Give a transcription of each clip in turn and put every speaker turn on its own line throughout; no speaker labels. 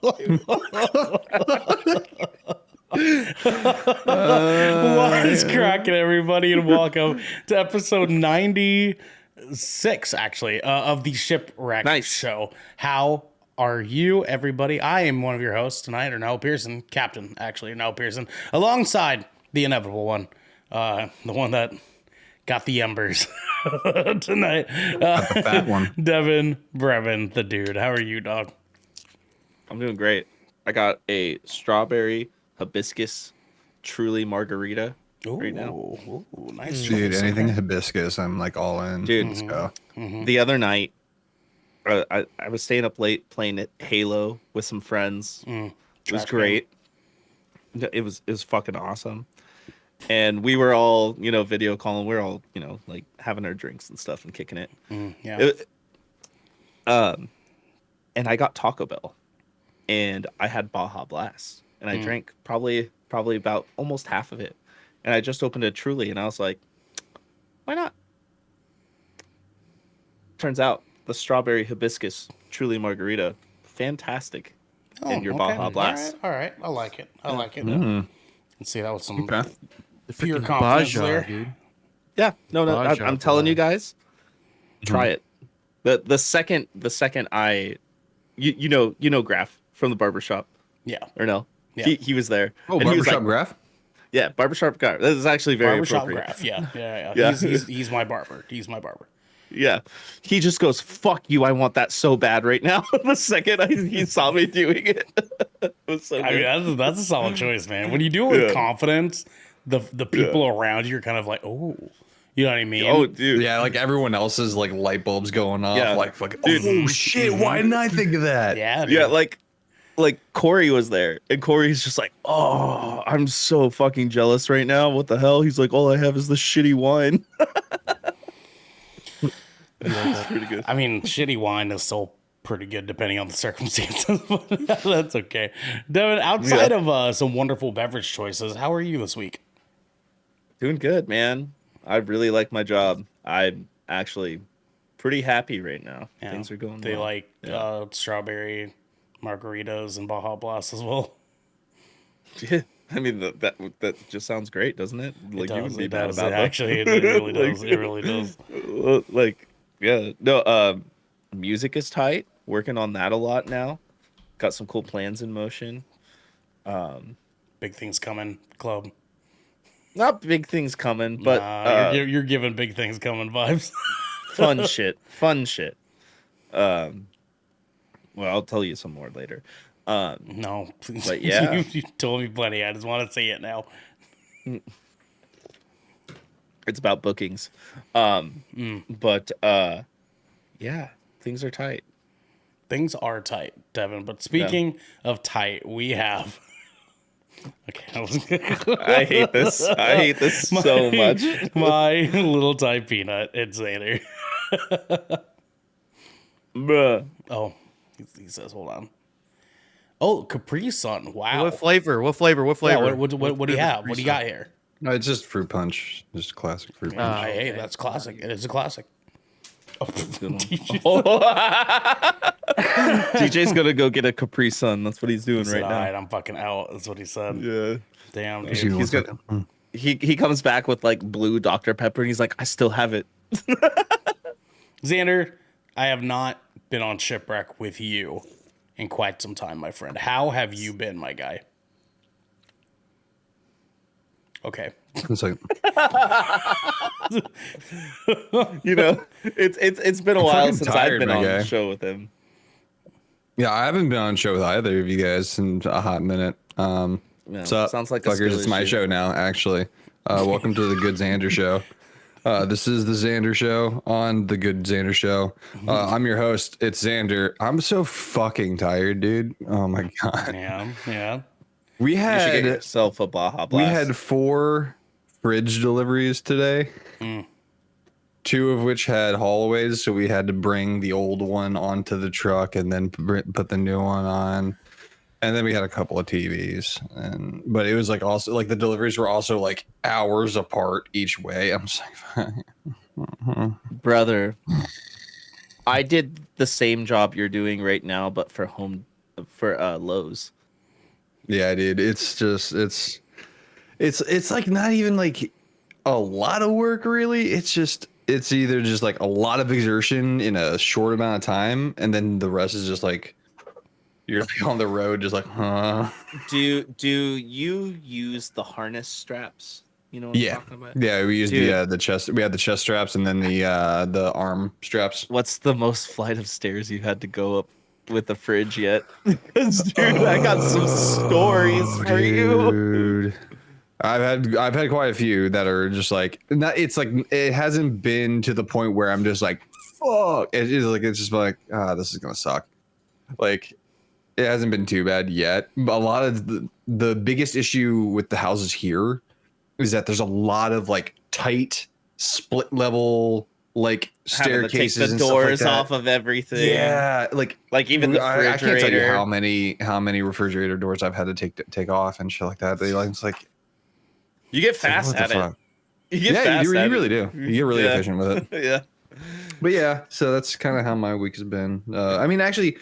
What is cracking, everybody, and welcome to episode 96, actually, of the Shipwreck show. How are you, everybody? I am one of your hosts tonight, Ernell Pearson, Captain, actually, Ernell Pearson, alongside the inevitable one, the one that got the embers tonight.
Got the fat one.
Devin Brevin, the dude. How are you, dog?
I'm doing great. I got a strawberry hibiscus truly margarita right now.
Ooh, nice.
Dude,
choice.
anything hibiscus, I'm like all in.
Dude,
Let's go.
The other night, I was staying up late playing Halo with some friends. It was great. It was fucking awesome. And we were all, video calling. We were all, like having our drinks and stuff and kicking it.
Yeah.
And I got Taco Bell, and I had Baja Blast, and I drank probably about almost half of it. And I just opened a Truly, and I was like, why not? Turns out the strawberry hibiscus Truly margarita, fantastic. And your Baja Blast.
All right. I like it. Let's see, that was some
Okay.
pure confidence there.
dude.
Yeah, no,
Baja
I'm telling you
Blast.
guys, try it. The second I, you know Graf from the barbershop,
Yeah.
or no?
Yeah.
He was there.
Oh,
and he was
barbershop
like,
graph?
yeah, barbershop guy. This is actually very
Barbershop
appropriate.
Graph. Yeah.
Yeah.
He's my barber.
Yeah, he just goes, "Fuck you! I want that so bad right now." The second he saw me doing it, it was so
I
good.
mean, that's a solid choice, man. When you do it with confidence, the people around you are kind of like, oh, you know what I mean?
Oh, dude.
Yeah, like everyone else's like light bulbs going off.
Yeah.
Like fucking,
Dude.
oh shit, why didn't I think of that?
Yeah, dude.
Yeah, like Corey was there, and Corey's just like, "Oh, I'm so fucking jealous right now. What the hell?" He's like, "All I have is the shitty wine." It's pretty good.
I mean, shitty wine is still pretty good depending on the circumstances. But that's okay. Devin, outside of some wonderful beverage choices, how are you this week?
Doing good, man. I really like my job. I'm actually pretty happy right now.
Yeah.
Things are going
They
well.
like strawberry margaritas and Baja Blast as well.
Yeah. I mean, that just sounds great, doesn't it? Like, you wouldn't be bad about that.
Actually, it really does. It really does.
Like, yeah. No, music is tight. Working on that a lot now. Got some cool plans in motion.
Big things coming, club.
Not big things coming, but
you're giving big things coming vibes.
fun shit. Fun shit. Well, I'll tell you some more later.
No, please.
But yeah.
you told me plenty. I just want to say it now.
It's about bookings. But yeah, things are tight.
Things are tight, Devin. But speaking of tight, we have. Okay,
I hate this. I hate this so much.
My little Thai peanut. It's Xander.
Bruh.
Oh, he says, hold on. Oh, Capri Sun. Wow.
What flavor? What flavor? What
Yeah,
flavor?
what do you have? What do you got here?
No, it's just fruit punch. Just classic fruit punch.
Hey, that's classic. It is a classic. Oh,
DJ's gonna go get a Capri Sun. That's what he's doing right
All
now.
right, I'm fucking out. That's what he said.
Yeah.
Damn, dude.
Excuse me
he's
one
got-
second.
He comes back with like blue Dr. Pepper, and he's like, I still have it.
Xander, I have not been on Shipwreck with you in quite some time, my friend. How have you been, my guy? Okay.
One second.
It's been a while
fucking
since
tired,
I've been
my
on
guy.
the show with him.
Yeah, I haven't been on a show with either of you guys in a hot minute. What's up?
sounds like a
fuckers?
skill
It's my
issue.
show now, actually. Welcome to the Good Xander Show. This is the Xander Show on the Good Xander Show. I'm your host. It's Xander. I'm so fucking tired, dude. Oh my god.
Yeah.
We
You should
had
get yourself a Baja Blast.
we had 4 fridge deliveries today. 2 of which had haulaways, so we had to bring the old one onto the truck and then put the new one on. And then we had a couple of TVs, but it was like also like the deliveries were also like hours apart each way. I'm just like,
brother. I did the same job you're doing right now, but for home Lowe's.
Yeah, dude. It's just it's like not even like a lot of work really. It's either just like a lot of exertion in a short amount of time, and then the rest is just like you're like on the road, just like, huh?
Do you use the harness straps? You know what I'm talking about?
Yeah. We used the chest. We had the chest straps and then the arm straps.
What's the most flight of stairs you had to go up with the fridge yet? Because dude, I got some stories for you.
Dude. I've had quite a few that are just like it's like it hasn't been to the point where I'm just like fuck. It is like it's just like this is gonna suck. Like it hasn't been too bad yet. But a lot of the biggest issue with the houses here is that there's a lot of like tight split level like staircases
to take the
and
doors
stuff like
off of everything.
Yeah, like
even the refrigerator.
I can't tell you how many refrigerator doors I've had to take off and shit like that. They like it's like
you get fast at it.
You really do. You get really efficient with it.
Yeah.
But yeah, so that's kind of how my week has been. I mean, actually,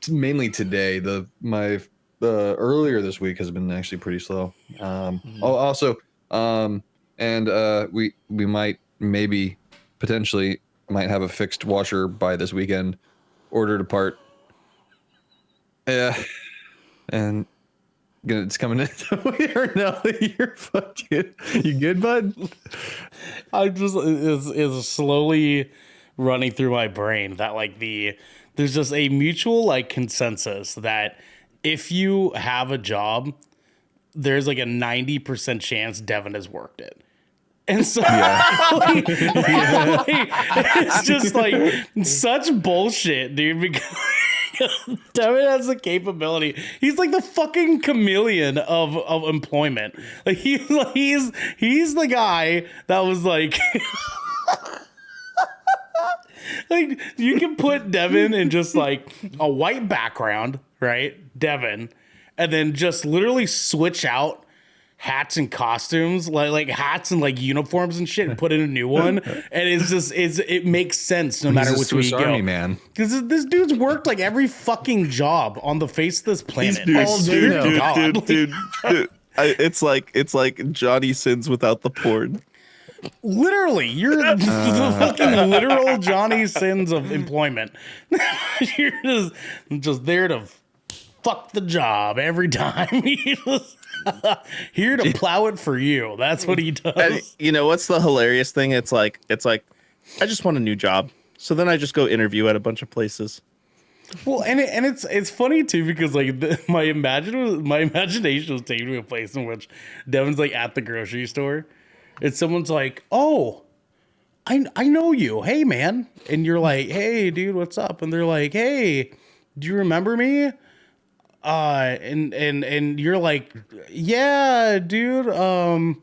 mainly today. My earlier this week has been actually pretty slow. Also, we might maybe potentially might have a fixed washer by this weekend. Ordered a part. Yeah, and it's coming in. No, you're fucking. You good, bud?
I just is slowly running through my brain that like there's just a mutual like consensus that if you have a job, there's like a 90% chance Devin has worked it. And so like, it's just like such bullshit, dude, because Devin has the capability. He's like the fucking chameleon of employment. Like he's the guy that was like like you can put Devin in just like a white background, right? Devin, and then just literally switch out hats and costumes, like hats and like uniforms and shit, and put in a new one, and it makes sense no matter which way you go,
man.
Because this dude's worked like every fucking job on the face of this planet.
Dude. It's like Johnny Sins without the porn.
Literally, you're the fucking literal Johnny Sins of employment. You're just there to fuck the job every time. Here to plow it for you. That's what he does.
And you know what's the hilarious thing? It's like I just want a new job. So then I just go interview at a bunch of places.
Well, and it's funny too because like my imagination was taking me a place in which Devin's like at the grocery store, and someone's like, "Oh, I know you. Hey, man," and you're like, "Hey, dude, what's up?" And they're like, "Hey, do you remember me?" And you're like, "Yeah, dude, from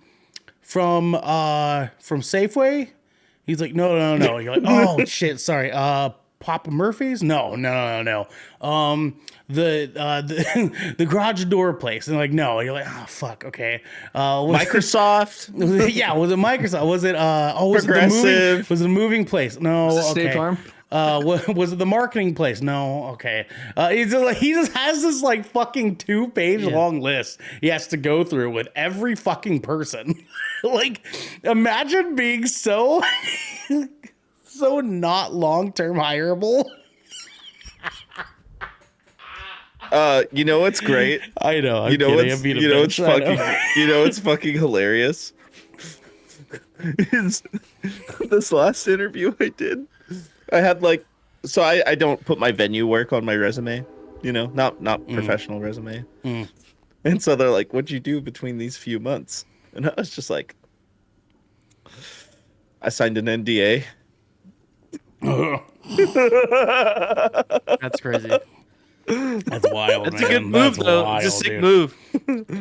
Safeway." He's like, no. You're like, "Oh shit, sorry. Papa Murphy's? No. The garage door place." And they're like, "No." You're like, "Oh fuck, okay."
Microsoft?
Yeah, was it Microsoft? Was it was
Progressive?
Was it a moving place? No.
Was it
okay.
State Farm?
Was it the marketing place? No. Okay. He just has this like fucking 2-page long list he has to go through with every fucking person. Like, imagine being so not long-term hireable.
You know what's great?
I know. I'm
you know
kidding.
what's
I'm being a
you know
bitch.
what's fucking you know what's fucking hilarious? Is this last interview I did? I had like, so I don't put my venue work on my resume, you know, not professional resume. And so they're like, "What'd you do between these few months?" And I was just like, "I signed an NDA."
That's crazy.
That's wild.
That's
man.
a good move,
That's
though.
wild,
It's a sick
dude.
move.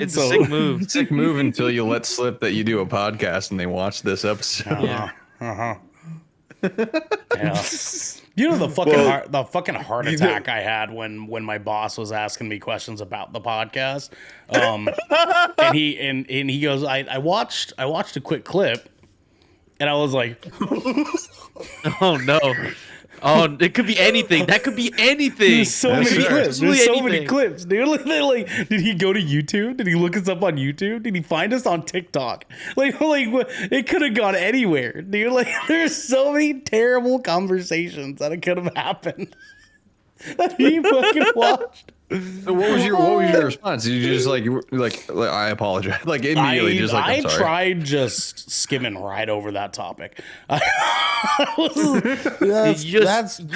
It's a sick move.
Sick move until you let slip that you do a podcast and they watch this episode.
Yeah.
Yeah. You know the fucking heart attack I had when my boss was asking me questions about the podcast. And he goes, I watched a quick clip, and I was like,
Oh no. Oh, it could be anything. That could be anything.
There's so many
That's
clips.
right.
There's so
Anything.
many clips, dude. Like, did he go to YouTube? Did he look us up on YouTube? Did he find us on TikTok? Like it could have gone anywhere, dude. Like, there's so many terrible conversations that it could have happened that he fucking watched.
So what was your response? Did you just like I apologize, like immediately, just like
I
I'm sorry.
tried just skimming right over that topic.
Did you just segued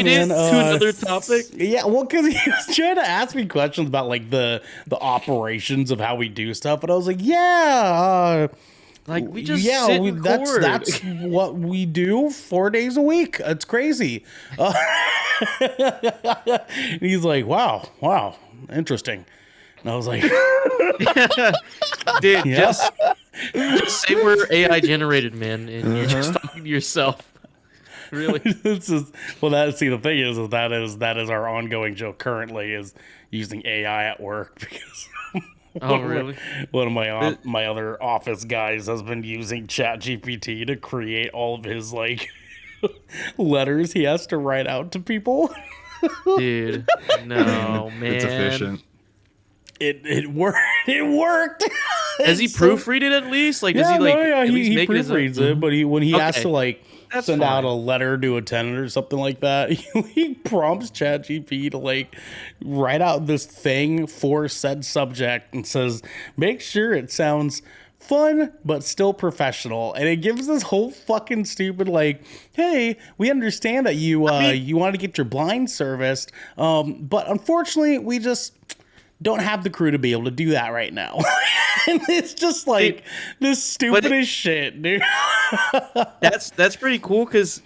it to another topic?
Yeah, well, because he was trying to ask me questions about like the operations of how we do stuff, and I was like, yeah,
Like we just sit and record.
that's what we do 4 days a week. It's crazy. And he's like, wow, interesting. And I was like,
Dude,
yeah.
just say we're AI generated, man, and you're just talking to yourself. Really?
The thing is that is our ongoing joke currently is using AI at work because
Oh, really?
one of my other office guys has been using ChatGPT to create all of his like letters he has to write out to people.
Dude, no, man.
It's efficient.
It worked. It worked.
Does he proofread it at least? Like, does he like at least
he
make
proofreads it? But when he has
Okay.
to like
That's
send out
fine.
a letter to a tenant or something like that, he prompts ChatGPT to like write out this thing for said subject and says, make sure it sounds fun but still professional. And it gives this whole fucking stupid like, hey, we understand that you you want to get your blind serviced, but unfortunately we just don't have the crew to be able to do that right now. And it's just like this stupidest shit, dude.
That's pretty cool because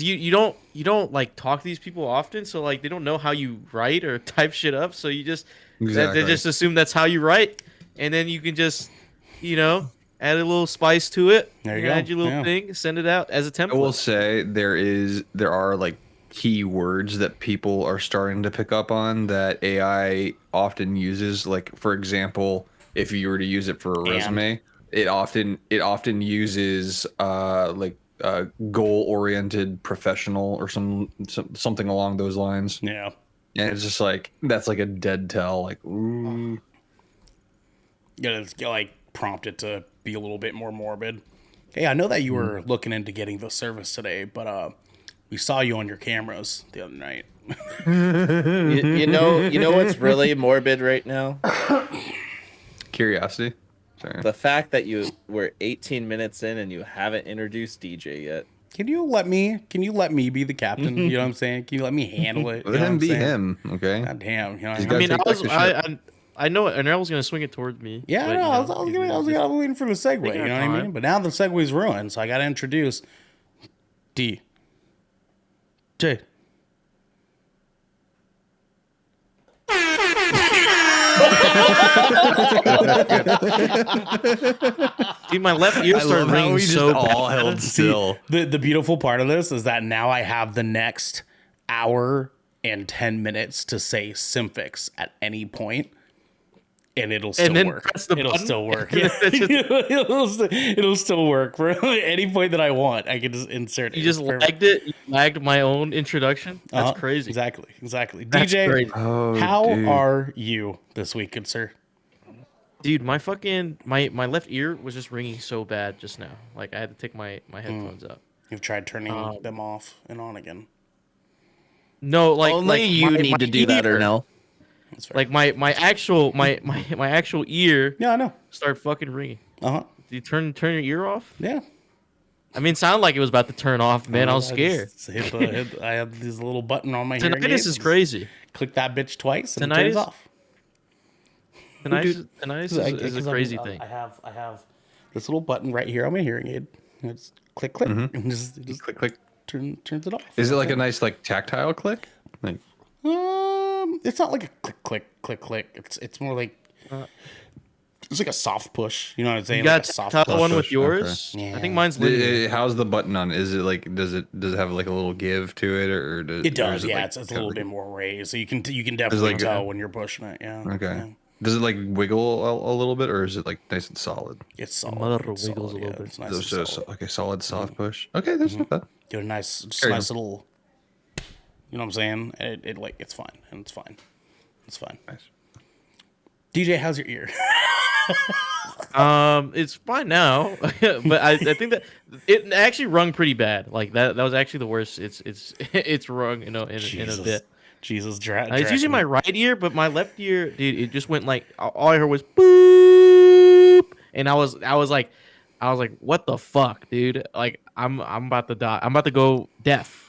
you don't like talk to these people often, so like they don't know how you write or type shit up, so you just
Exactly.
they just assume that's how you write, and then you can just add a little spice to it.
There you go.
Add your little
Yeah.
thing, send it out as a template.
I will say there are like key words that people are starting to pick up on that AI often uses. Like, for example, if you were to use it for a resume, it often uses goal-oriented professional or something along those lines.
Yeah.
And it's just like that's like a dead tell. Like, ooh.
You gotta like prompt it to be a little bit more morbid. Hey, I know that you were looking into getting the service today, but we saw you on your cameras the other night.
You know what's really morbid right now?
Curiosity. Sorry.
The fact that you were 18 minutes in and you haven't introduced DJ yet.
Can you let me be the captain? You know what I'm saying? Can you let me handle it?
Let him be him. Okay.
God damn. You know what
He's
I
gotta
mean?
take back the ship.
I know it, and I was gonna swing it towards me.
Yeah,
but,
no, I was waiting for the segue. You know what I mean?
time.
But now the segue's ruined, so I got to introduce DJ.
Dude, my left ear started ringing so
all
bad.
held still.
The beautiful part of this is that now I have the next hour and 10 minutes to say Symfix at any point, and it'll still
then
work.
press the
It'll
button?
still work. Yeah. it'll still work for any point that I want. I can just insert it.
You just
It's perfect.
lagged it. You lagged my own introduction. That's
Uh-huh.
crazy.
Exactly.
That's
DJ,
crazy.
Oh,
how
dude.
are you this week, good sir?
Dude, my fucking my left ear was just ringing so bad just now. Like I had to take my headphones up.
You've tried turning them off and on again.
No, like
Only
like
you
my
need to do that or
ear-
no.
That's fair.
Like my actual actual ear
Yeah, I know.
started fucking ringing.
Uh-huh.
Did you turn your ear off?
Yeah.
I mean, it sounded like it was about to turn off, man. I was scared.
I have this little button on my hearing
Tinnitus
aids.
is crazy.
Click that bitch twice and it turns
Tinnitus?
off.
Tinnitus is a crazy thing.
I have this little button right here on my hearing aid. And it's click, and just
Click, click.
turns it off.
Is it like a nice like tactile click? Like,
It's not like a click. It's more like it's like a soft push. You know what I'm saying?
You got
like a soft
top
push.
one with
push,
yours.
okay.
I think mine's linear.
how's the button on? Is it like does it have like a little give to it or does
It
or
does,
is
yeah.
like
it's a
kinda
little
like-
bit more raised, so you can definitely
like
tell
a-
when you're pushing it. Yeah.
Okay.
Yeah.
Does it like wiggle a little bit, or is it like nice and solid?
It's solid.
Mother
It's
wiggles
solid,
a little bit.
It's nice and solid.
Okay, solid soft push. Okay, that's not bad.
Get a nice, just a
Carry
nice
on.
little. You know what I'm saying? It like it's fine, and it's fine. It's fine.
Nice.
DJ, how's your ear?
It's fine now, but I think that it actually rung pretty bad. Like that was actually the worst. It's rung in a bit.
Jesus,
It's usually my right ear, but my left ear, dude, it just went like all I heard was boop, and I was like, what the fuck, dude? Like I'm about to die. I'm about to go deaf.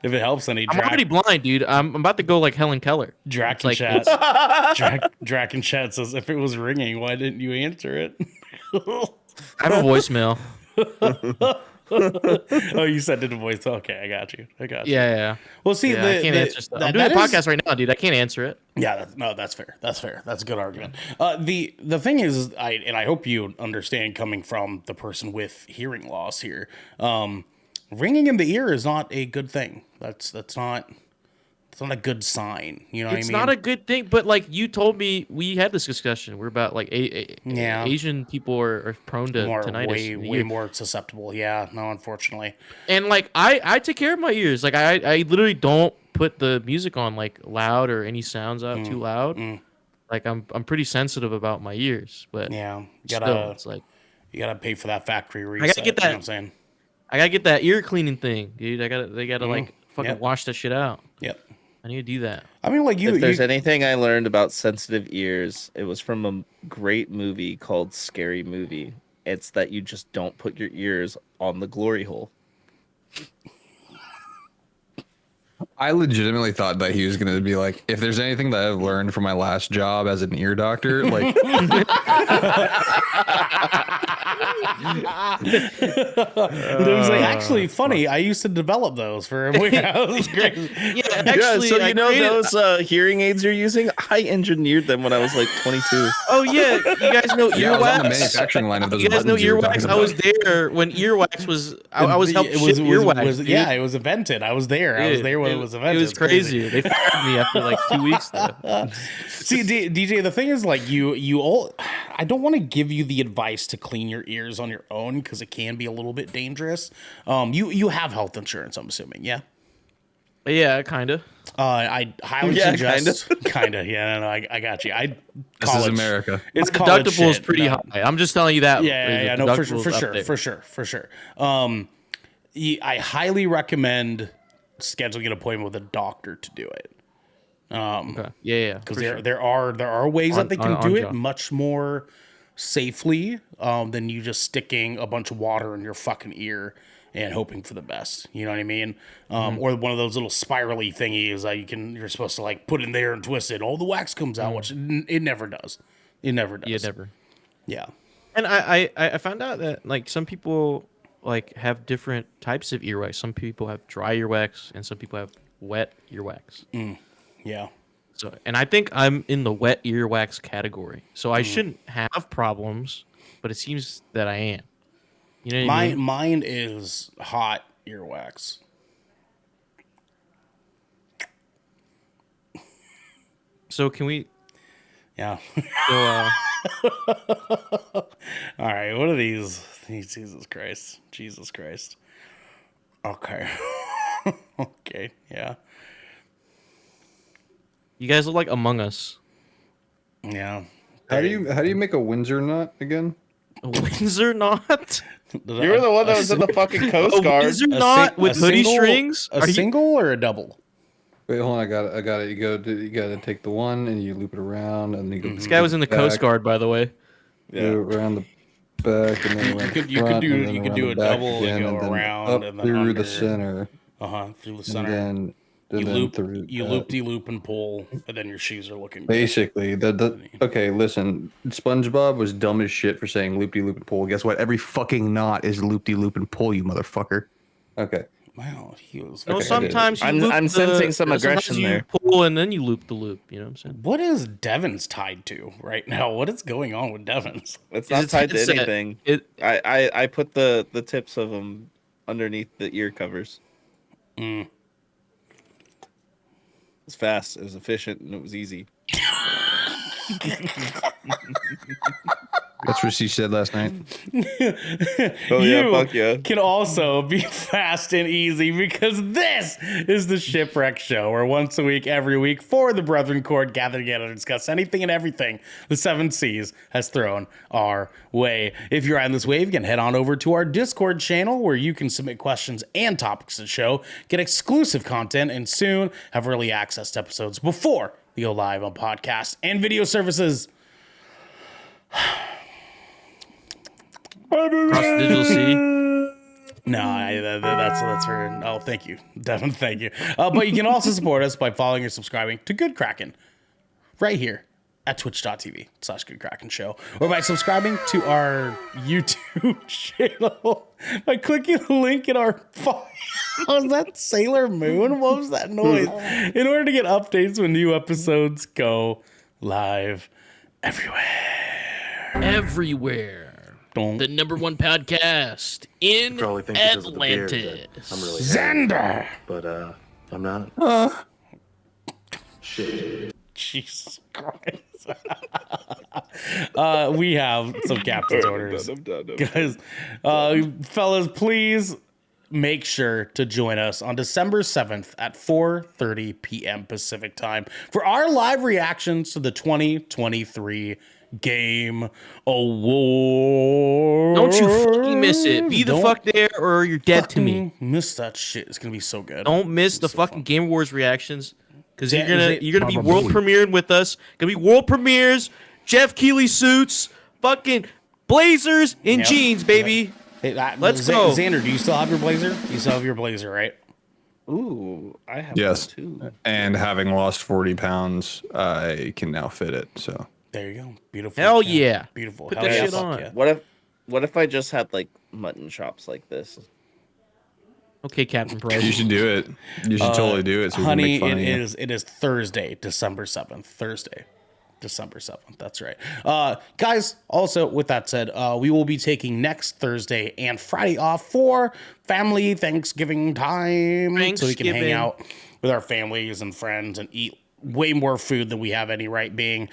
If it helps any,
I'm already blind, dude. I'm about to go like Helen Keller.
Drac
It's
in
like-
chat. Drac in chat says, if it was ringing, why didn't you answer it?
I have a voicemail.
Oh, you sent it a voice. Okay, I got you.
Yeah.
Well, see,
Yeah, I can't answer stuff. I'm doing a podcast right now, dude. I can't answer it.
Yeah, that's fair. That's fair. That's a good argument. The thing is, I hope you understand coming from the person with hearing loss here. Ringing in the ear is not a good thing. That's not a good sign. You know what I mean?
It's not a good thing, but like you told me, we had this discussion. We're about like Asian people are prone to tinnitus.
way more susceptible. Yeah, no, unfortunately.
And like I take care of my ears. Like I literally don't put the music on like loud or any sounds out too loud. Like I'm pretty sensitive about my ears, but
Yeah, you
still, it's like
you gotta pay for that factory reset.
gotta get
You know
that-
what I'm saying?
I gotta get that ear cleaning thing, dude. They gotta like fucking
Yep.
wash that shit out.
Yep.
I need to do that.
I mean, like
If there's anything I learned about sensitive ears, it was from a great movie called Scary Movie. It's that you just don't put your ears on the glory hole.
I legitimately thought that he was going to be like, if there's anything that I've learned from my last job as an ear doctor, like,
It was like actually funny. I used to develop those for a week. That was great.
Yeah, actually,
so you
I
know
created-
those hearing aids you're using? I engineered them when I was like 22.
Oh yeah, you guys know
yeah, I was on the
earwax.
manufacturing line of those
You guys know
buttons you were
earwax.
talking
I was
about.
there when earwax was. I was helping ship earwax. Dude.
Yeah, it was invented. I was there. I was
Dude,
there when it was
It
invented.
was
It's
crazy. They fired me after like 2 weeks. Though.
See, DJ, the thing is, like, you all, I don't want to give you the advice to clean your ears on your own because it can be a little bit dangerous. You have health insurance, I'm assuming, yeah.
Yeah, kind of.
I highly
Yeah,
suggest, kind of, yeah. No, I got you.
This is America.
It's
My
college
deductible is
shit,
pretty
no.
high. I'm just telling you that.
Yeah,
the
no,
deductible's up there.
for sure. I highly recommend scheduling an appointment with a doctor to do it.
Okay. Yeah,
Because
for sure.
there are ways that they can
on
do it
job.
much more safely than you just sticking a bunch of water in your fucking ear and hoping for the best. You know what I mean? Or one of those little spirally thingies that you're supposed to like put in there and twist it. All the wax comes out, which it never does. It never does.
Yeah, never.
Yeah.
And I found out that like some people like have different types of earwax. Some people have dry earwax, and some people have wet earwax.
Yeah.
So, and I think I'm in the wet earwax category. So I shouldn't have problems, but it seems that I am. You know what I mean?
Mine is hot earwax.
So can we?
Yeah.
So,
All right. What are these? Jesus Christ. Okay. Okay. Yeah.
you guys look like Among Us.
Yeah.
How do you make a Windsor knot again?
A Windsor knot?
You were the one that was in the fucking Coast
A
Guard.
Windsor knot with hoodie strings?
A single or a double?
Wait, hold on. I got it. You got to take the one and you loop it around, and then you go.
This guy was in the Coast Guard, by the way.
Go around the back, and then around
You could do a double and go
and then
around
up
and then
through
under.
the center,
Through the
and
center.
then
You
then
loop,
through
you
that.
loop-de-loop and pull, and then your shoes are looking good.
Basically, okay. Listen, SpongeBob was dumb as shit for saying loop de loop and pull. Guess what? Every fucking knot is loop de loop and pull, you motherfucker. Okay.
Wow, he was.
No,
Okay,
sometimes you
I'm-
loop
I'm
the-
sensing some
sometimes
aggression
you
there.
pull and then you loop the loop. You know what I'm saying?
What is Devon's tied to right now? What is going on with Devon's?
It's
Is
not
it
tied to
headset?
anything.
It
I put the tips of them underneath the ear covers. It was fast, it was efficient, and it was easy.
That's what she said last night.
Oh, yeah,
You
fuck yeah.
can also be fast and easy because this is the Shipwreck Show, where once a week, every week, four of the Brethren Court gather together to discuss anything and everything the Seven Seas has thrown our way. If you're on this wave, you can head on over to our Discord channel where you can submit questions and topics to the show, get exclusive content, and soon have early access to episodes before they go live on podcasts and video services.
Across the digital sea.
No, that's for. Oh, thank you, Devin. Thank you. But you can also support us by following or subscribing to Good Kraken right here at twitch.tv/Good Kraken Show, or by subscribing to our YouTube channel by clicking the link in our file. Was that Sailor Moon? What was that noise? In order to get updates when new episodes go live everywhere.
The number one podcast in
Probably think because of the beard
Atlantis.
that I'm really
Xander.
but I'm not. Shit.
Jesus Christ. We have some captain's orders.
I'm done.
Guys, fellas, please make sure to join us on December 7th at 4:30 p.m. Pacific time for our live reactions to the 2023 Game Award.
Don't you fucking miss it. Be the
Don't
fuck there or you're dead to me.
Miss that shit. It's gonna be so good.
Don't miss the fucking Game Awards reactions. Because
Yeah,
you're gonna be world premiering with us. Gonna be world premieres, Jeff Keighley suits, fucking blazers and
Yep.
jeans, baby.
Hey,
Let's go.
Xander, do you still have your blazer? You still have your blazer, right?
Ooh, I have
Yes.
one too.
And having lost 40 pounds, I can now fit it. So
There you go. Beautiful.
Hell yeah.
Beautiful.
Put
Hell
that
yeah,
shit
fuck
on.
yeah.
What if I just had like mutton chops like this?
Okay, Captain Price.
you should do it. You should totally do it. So
Honey,
we can
it
make fun of you.
is Thursday, December 7th. Thursday, December 7th. That's right. Guys, also with that said, we will be taking next Thursday and Friday off for family Thanksgiving time. So we can hang
Thanksgiving.
out with our families and friends and eat way more food than we have any right being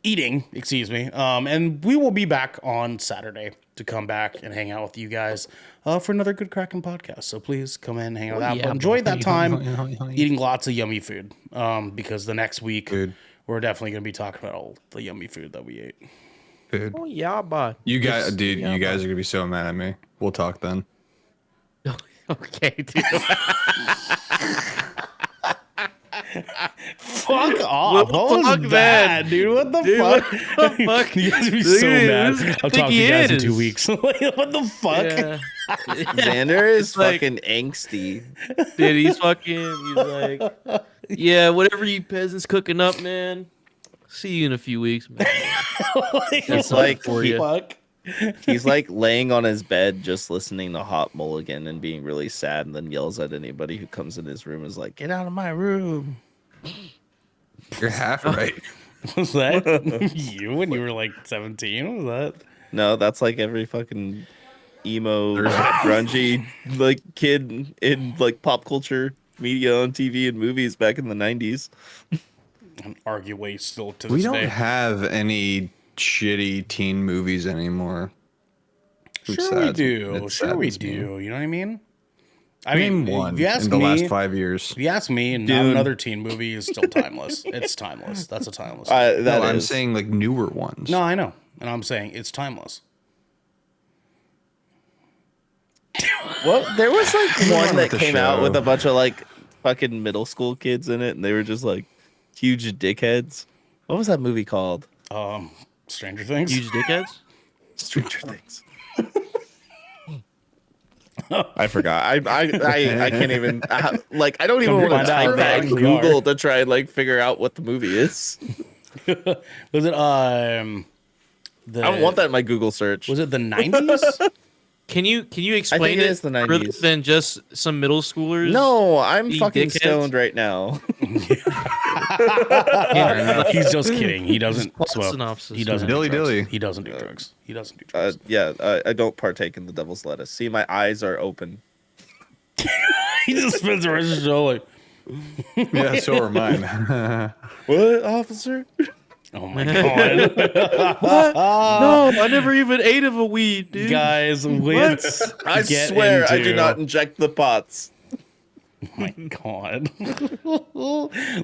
eating, excuse me. And we will be back on Saturday to come back and hang out with you guys for another Good Kraken podcast. So please come in, hang out with that.
yeah,
But enjoy that time
honey.
eating lots of yummy food. Because the next week
Food.
we're definitely gonna be talking about all the yummy food that we ate.
Dude.
Oh, yeah, bud.
You guys, dude,
yeah,
you guys are gonna be so mad at me. We'll talk then.
Okay, dude.
Fuck off! What was
fuck,
that, dude? What the fuck?
What the fuck?
You guys be
Look
so
at
mad.
this.
I'll talk to you
He
guys in
is.
2 weeks. What the fuck?
Yeah.
Xander is
like-
fucking angsty.
Dude, he's like, yeah, whatever you peasants cooking up, man. See you in a few weeks, man.
It's like
for
he-
you.
Fuck.
he's like laying on his bed just listening to Hot Mulligan and being really sad, and then yells at anybody who comes in his room, is like, "Get out of my room."
You're half right.
Was that you when you were like 17? Was that?
No, that's like every fucking emo, grungy like kid in like pop culture media on TV and movies back in the 90s.
An argue way still to
We
this
don't
day.
have any shitty teen movies anymore. Which
Sure we
sad-
do.
it
Sure we
saddens me.
do. You know what I mean? I
Name
mean,
one
if you ask
in the
me,
last 5 years.
if you ask me, not
Dune.
another teen movie is still timeless. It's timeless. That's a timeless.
That
No, I'm
is-
saying like newer ones.
No, I know, and I'm saying it's timeless.
Well, there was like one
on
that
with the
came out with
show.
a bunch of like fucking middle school kids in it, and they were just like huge dickheads. What was that movie called?
Stranger Things.
Huge dickheads?
Stranger Things. I forgot. I can't even like. I don't even
Come to
want to
find out
type that in
we are.
Google to try and like figure out what the movie is.
Was it
I don't want that in my Google search.
Was it the 90s?
Can you explain
it is the
further
90s.
than just some middle schoolers?
No, I'm
You
fucking
dickheads.
stoned right now.
He's just kidding. He doesn't
Plot
smoke.
synopsis.
He doesn't.
Dilly
do drugs.
dilly.
He doesn't do drugs. He doesn't do drugs.
I don't partake in the devil's lettuce. See, my eyes are open.
He just spends the rest of the show like.
Yeah, so are mine.
What, officer?
Oh my god.
What? No, I never even ate of a weed, dude.
Guys, let's
I
get
swear I do
into-
not inject the pots.
Oh my god.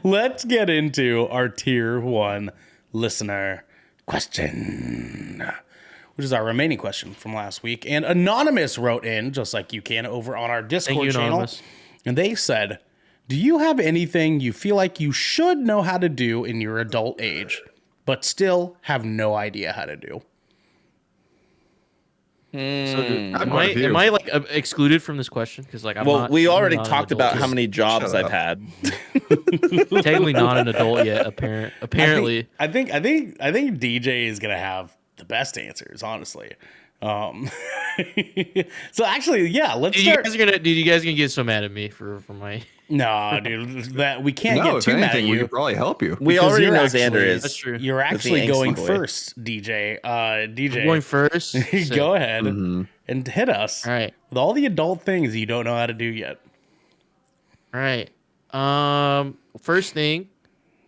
Let's get into our tier 1 listener question, which is our remaining question from last week. And Anonymous wrote in, just like you can, over on our Discord
you,
channel.
Anonymous.
And they said, do you have anything you feel like you should know how to do in your adult age, but still have no idea how to do?
So
I've got a few.
am I like excluded from this question? Because like
We already
not an
talked
adult
about how
yet.
many jobs
Shut
I've
up.
had.
Technically not an adult yet. Apparently,
I think DJ is gonna have the best answers, honestly. So actually, yeah, let's
Dude, you
start.
guys are gonna get so mad at me for my.
No, dude, that we can't
No,
get
if
too mad at
anything, we
you.
could probably help you.
We
Because
already
you're
know
actually-
Xander is.
That's true.
You're
That's the
actually
angsty
going
boy.
first, DJ. DJ,
Going first. Sick.
go ahead
Mm-hmm.
and hit us
All right.
with all the adult things you don't know how to do yet.
All right. First thing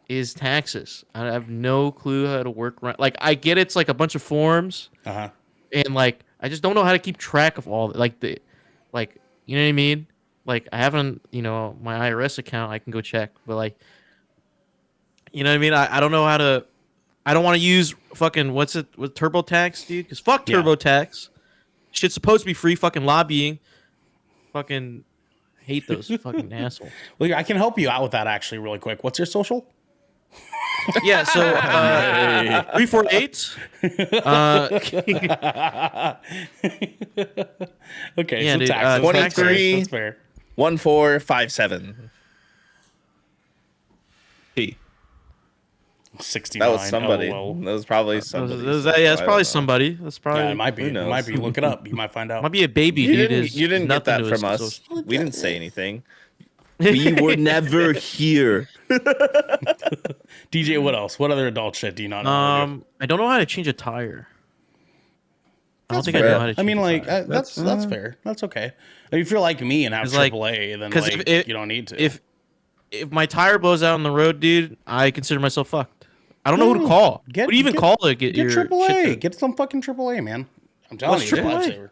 is taxes. I have no clue how to work around. Like, I get it's like a bunch of forms, and like I just don't know how to keep track of all. Like you know what I mean? Like I haven't, my IRS account. I can go check, but like, you know what I mean? I don't know how to. I don't want to use fucking with TurboTax, dude. Because fuck
Yeah.
TurboTax. Shit's supposed to be free. Fucking lobbying. Fucking hate those fucking assholes.
Well, I can help you out with that actually, really quick. What's your social?
Yeah, so 348.
Okay,
Yeah,
so
dude,
taxes.
23.
That's fair.
1457.
Hey,
69.
That was somebody.
LOL.
That was probably somebody.
Yeah, it's
I don't
probably
know.
somebody. That's probably
Yeah, it might be.
Who
It
knows?
might be. Look it up. You might find out.
might be a baby,
You
dude.
didn't,
Is
you didn't get
nothing
that
to
from
his
us.
social-
We didn't say anything. We were never here.
DJ, what else? What other adult shit do you not know how to do?
I don't know how to change a tire. I don't
That's
think I
fair.
know how to.
I mean,
change a
like
tire.
that's fair. That's okay. If you're like me and have
It's like-
AAA, then
'cause
like
if-
you don't need to.
if my tire blows out on the road, dude, I consider myself fucked. I don't know who to call.
Get-
What do you even
get-
call to get
get
your
AAA,
shit
get some fucking AAA, man. I'm telling
What's
you, it's a
AAA?
lifesaver.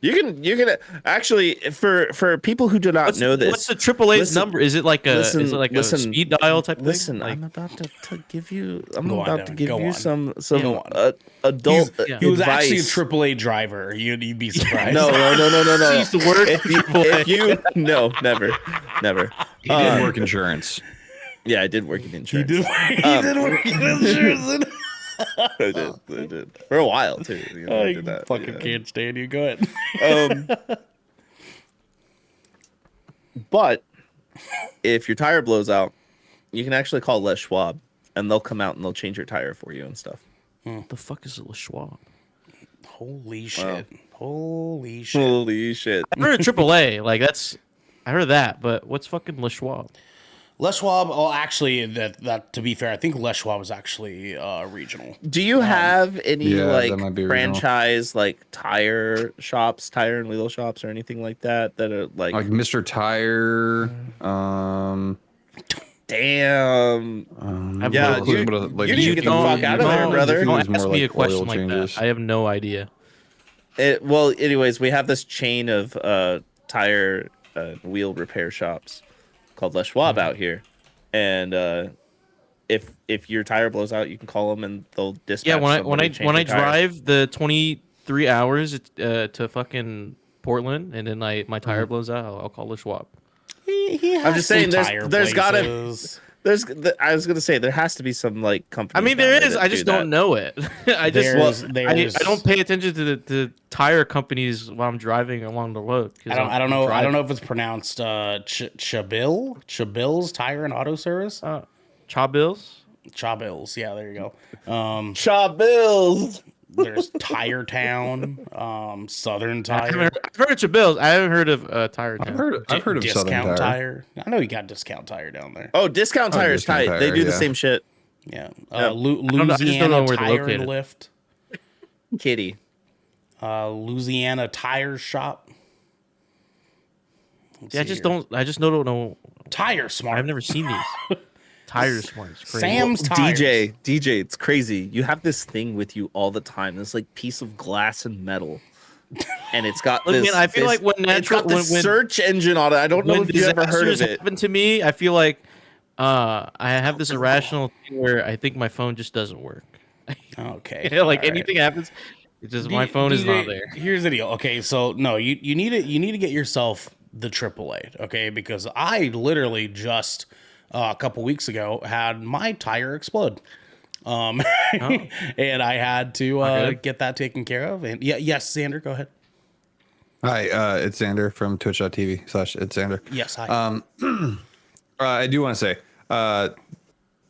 You can actually for people who do not know this.
What's the AAA's
listen-
number? Is it like a a speed dial type
Listen,
thing?
I'm about to give you. I'm
Go on,
about to
Devin,
give
go
you
on.
some
Go on.
adult
yeah.
He was actually a
advice.
AAA driver. You'd be surprised.
No.
She used to work
If you no, never.
he did work insurance.
Yeah, I did work in
he
insurance.
did. He did work in insurance.
I did for a while too. You know, I
I
did that.
fucking
yeah.
can't stand you. Go ahead.
But if your tire blows out, you can actually call Les Schwab, and they'll come out and they'll change your tire for you and stuff.
What the fuck is a Schwab?
Holy shit! Holy shit!
Holy shit!
I heard of AAA. Like I heard that, but what's fucking Le Schwab?
Les Schwab. Well, actually, that to be fair, I think Les Schwab is actually regional.
Do you have any
Yeah, that
like
might be
franchise like tire shops, tire and wheel shops, or anything like that that are like?
Like Mr. Tire.
Damn.
I've
Yeah,
no
you-
clue.
you need to get the fuck out of there, brother.
Don't
It's more
ask me a
like
question
oil
like
changes.
that. I have no idea.
Well, anyways, we have this chain of tire wheel repair shops called Les Schwab out here, and if your tire blows out, you can call them and they'll dispatch.
Yeah, when
somebody
I
to change
when I
your tire.
drive the 23 hours to fucking Portland, and then my tire blows out, I'll call Le Schwab.
He has
I'm just saying,
some
there's
tire
gotta-
places.
I was gonna say there has to be some like company.
I mean, there is. I just don't know it. I just
There's-
I don't pay attention to the tire companies while I'm driving along the road.
I don't know. I don't know if it's pronounced Chabil's Tire and Auto Service.
Chabills.
Chabil's. Yeah, there you go.
Shop bills.
There's Tire Town, Southern Tire.
I've heard of Chabills. I haven't heard of Tire Town.
I've heard of Southern
Discount
Tire.
Tire. I know you got Discount Tire down there.
Oh, Discount Tire is
Discount
tight. They
Tire,
do the
yeah.
same shit.
Yeah.
Yep.
I just don't know
Louisiana
where they're
Tire and
located.
Lift.
Kitty.
Louisiana Tire Shop. Let's
Yeah, I
see
just
here.
don't know.
Tire Smart.
I've never seen these. Tire Smart is crazy.
Sam's Tires.
DJ, it's crazy. You have this thing with you all the time. This like piece of glass and metal, and it's got
Look,
this.
man, I feel like when
it's got this
when
search engine on it. I don't know
when
if you ever heard
disasters
of it.
happen to me, I feel like I have this irrational thing where I think my phone just doesn't work.
Okay.
You know, like
all right.
anything happens, it's just my phone is not there.
Here's the deal. Okay, so no, you need it. You need to get yourself the AAA. Okay, because I literally just a couple weeks ago had my tire explode. And I had to get that taken care of. And yes, Xander, go ahead.
Hi, it's Xander from twitch.tv/it's Xander.
Yes, hi.
I do want to say,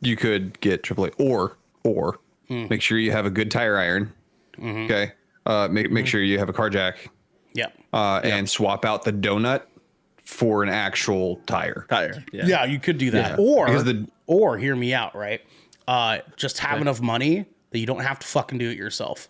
you could get AAA or make sure you have a good tire iron. Okay. Make sure you have a car jack.
Yep.
And swap out the donut for an actual tire.
Yeah, you could do that.
Yeah.
Or hear me out, right? Just have enough money that you don't have to fucking do it yourself.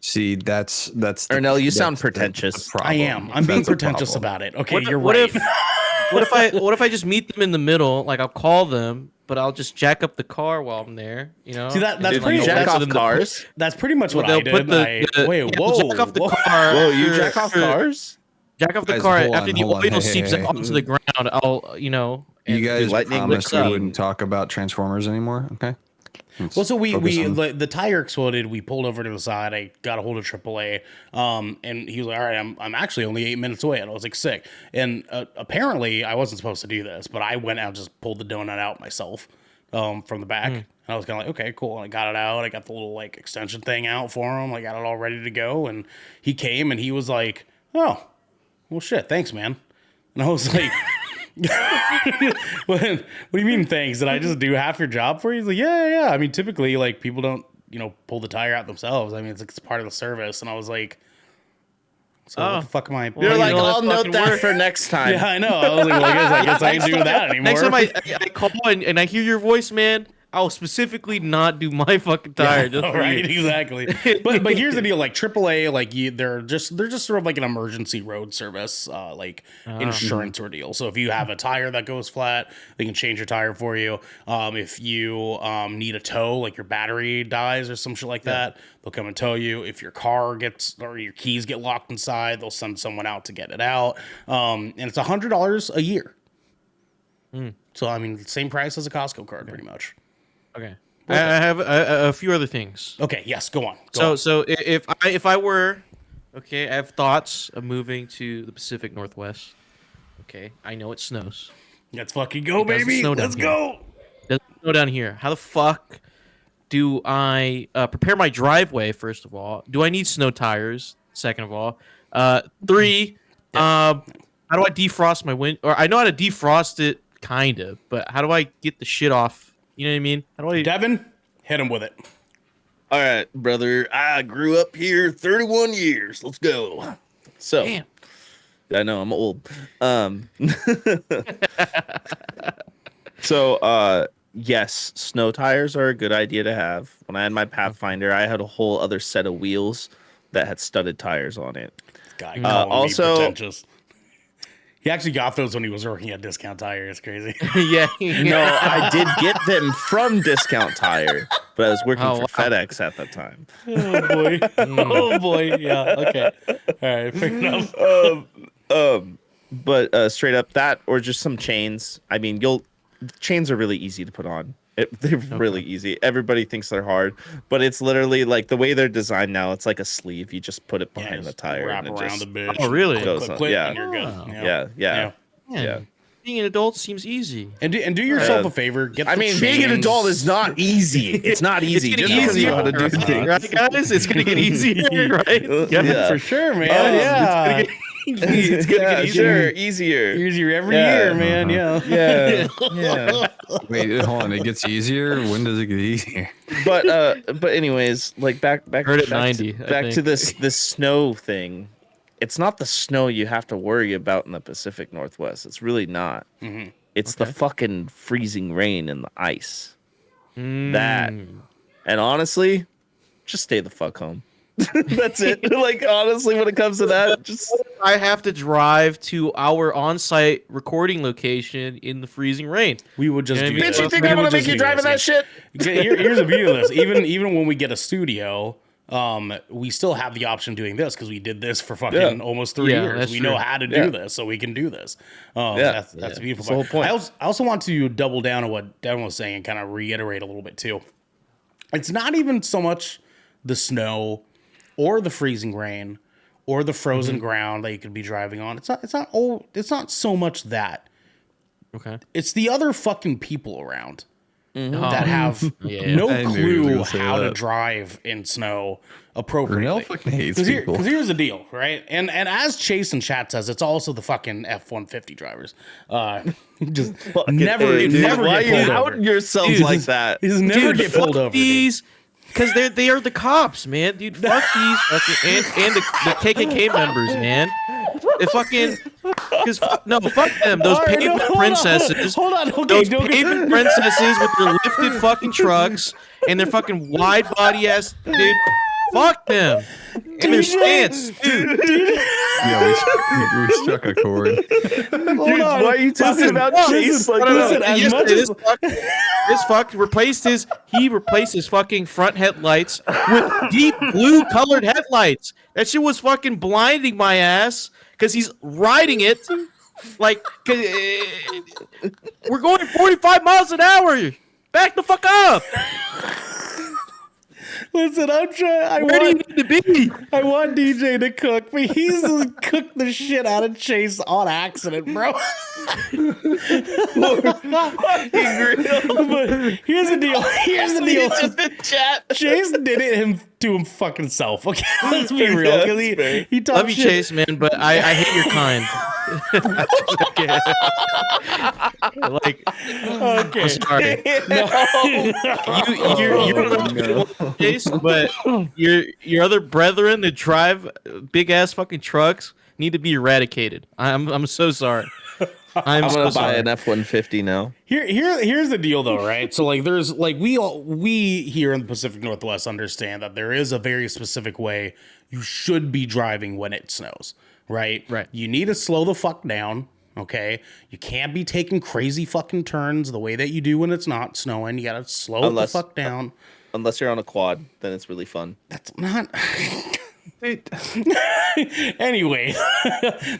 See, that's
Ernell, you sound pretentious.
I am. I'm being pretentious about it. Okay, you're
what
right.
what if I just meet them in the middle? Like I'll call them, but I'll just jack up the car while I'm there. You know.
See, that's
And
pretty-
like,
jack
I'll
off
them to
cars?
That's pretty much what
They'll
I
put
did.
they'll jack off the car.
Whoa, you jack off cars?
Jack off the
Guys,
car
hold
after
on,
the
hold on.
oil
Hey,
seeps
hey.
onto the ground. I'll
You
and
guys
lightning
promised we
McQueen.
wouldn't talk about Transformers anymore. Okay.
Well, so we
focus on-
the tire exploded. We pulled over to the side. I got a hold of AAA, and he was like, "All right, I'm actually only 8 minutes away." And I was like, "Sick." And apparently, I wasn't supposed to do this, but I went out and just pulled the donut out myself from the back. And I was kind of like, "Okay, cool." And I got it out. I got the little like extension thing out for him. I got it all ready to go. And he came and he was like, "Oh, well, shit, thanks, man." And I was like. What do you mean thanks? Did I just do half your job for you? He's like, yeah. I mean, typically, like, people don't, pull the tire out themselves. I mean, it's part of the service. And I was like, so what the fuck am I?
You're like,
know,
I'll
that
note
fucking
that
work.
for next time.
Yeah, I know. I was like, well, I guess I can do that anymore.
Next time I call and I hear your voice, man, I'll specifically not do my fucking tire. Just for
right,
you.
exactly. But here's the deal: like AAA, like they're just sort of like an emergency road service, like insurance ordeal. So if you have a tire that goes flat, they can change your tire for you. If you need a tow, like your battery dies or some shit like that, they'll come and tow you. If your car gets or your keys get locked inside, they'll send someone out to get it out. And it's $100 a year. So I mean, same price as a Costco card, pretty much.
Okay. I have a few other things.
Okay, yes, go on. Go on.
So if I were, okay, I have thoughts of moving to the Pacific Northwest. Okay, I know it snows.
Let's fucking go,
doesn't
baby.
snow down
Let's
here.
go.
Doesn't snow down here. How the fuck do I prepare my driveway? First of all, do I need snow tires? Second of all, three, how do I defrost my wind? Or I know how to defrost it, kind of, but how do I get the shit off? You know what I mean? How do I?
Devin, hit him with it.
All right, brother. I grew up here 31 years. Let's go. So,
Damn.
I know I'm old. So, yes, snow tires are a good idea to have. When I had my Pathfinder, I had a whole other set of wheels that had studded tires on it.
Guy
also-
pretentious. He actually got those when he was working at Discount Tire. It's crazy.
Yeah.
No, I did get them from Discount Tire, but I was working
Oh,
for
wow.
FedEx at the time.
Oh boy. Oh boy. Yeah. Okay. All right. Fair enough.
But straight up that, or just some chains. I mean, chains are really easy to put on. They're really easy. Everybody thinks they're hard, but it's literally like the way they're designed now. It's like a sleeve. You just put it behind the
just
tire
wrap
and it
around
just,
the bitch.
Oh, really?
goes
Click,
on.
click,
Yeah.
and you're good.
Oh.
Yeah.
Man, being an adult seems easy.
And do yourself a favor. Get
I
the
mean, being an
chains.
adult is not easy. It's not easy.
It's
Just
getting
because you
easier,
know how to do
right,
things.
right, guys? It's gonna get easier, right?
Yeah.
For sure, man. Yeah.
It's gonna
Yeah,
get easier.
sure, easier.
Easier every
Yeah.
year, man. Yeah.
Yeah.
Wait, hold on. It gets easier. When does it get easier?
But anyways, like back
Heard it
back
90,
to,
I
back to
think.
this snow thing. It's not the snow you have to worry about in the Pacific Northwest. It's really not. It's the fucking freezing rain and the ice. That. And honestly, just stay the fuck home. That's it. Like honestly, when it comes to that, just
I have to drive to our on-site recording location in the freezing rain.
We would just
Yeah,
do
bitch,
this.
bitch, you think
We
I'm
would
gonna make
just
you
do
driving
this,
that
yeah.
shit?
Here's the beauty of this. Even when we get a studio, we still have the option of doing this because we did this for fucking almost 3
Yeah,
years.
that's
We
true.
know how to do this, so we can do this. That's a beautiful
That's the whole
part.
point.
I also want to double down on what Devin was saying and kind of reiterate a little bit too. It's not even so much the snow or the freezing rain or the frozen ground that you could be driving on. It's not so much that.
Okay.
It's the other fucking people around that
Oh.
have
Yeah.
no
I knew he was
clue
gonna say
how to
that.
drive in snow appropriately.
Brunel fucking hates
Because
people.
here's the deal, right? And as Chase in chat says, it's also the fucking F-150 drivers. Just never
Hey, dude,
never
why
get
are you
pulled over.
outing yourselves like that?
Just never
Dude,
get pulled
fuck
over. Dude.
these, because they are the cops, man. Dude, fuck these fucking and the KKK members, man. They fucking fuck them. Those
All right,
pavement
hold on.
princesses.
Hold on, okay,
Those
don't get-
pavement princesses with their lifted fucking trucks and their fucking wide body ass, dude. Fuck them. And their stance, dude.
Yeah, we struck a chord.
Hold on.
Why are you talking about Chase like
listen,
that?
as much as
This fuck replaced his fucking front headlights with deep blue colored headlights. That shit was fucking blinding my ass because he's riding it like 'cause, we're going 45 miles an hour. Back the fuck up.
listen, I'm trying.
Where do you need to be?
I want DJ to cook, but he's just cooked the shit out of Chase on accident, bro. But here's the deal. Here's the deal. Chase did it to him fucking self. Okay, let's be real. Because he talked
Love you,
shit.
Chase, man, but I hate your kind. Like,
Okay.
I'm sorry. You're Chase, but your other brethren that drive big ass fucking trucks need to be eradicated. I'm so sorry.
I'm
so
gonna buy
sorry.
an F-150 now.
Here's the deal though, right? So like there's like we here in the Pacific Northwest understand that there is a very specific way you should be driving when it snows, right?
Right.
You need to slow the fuck down, okay? You can't be taking crazy fucking turns the way that you do when it's not snowing. You gotta slow the fuck down.
Unless you're on a quad, then it's really fun.
That's not anyway,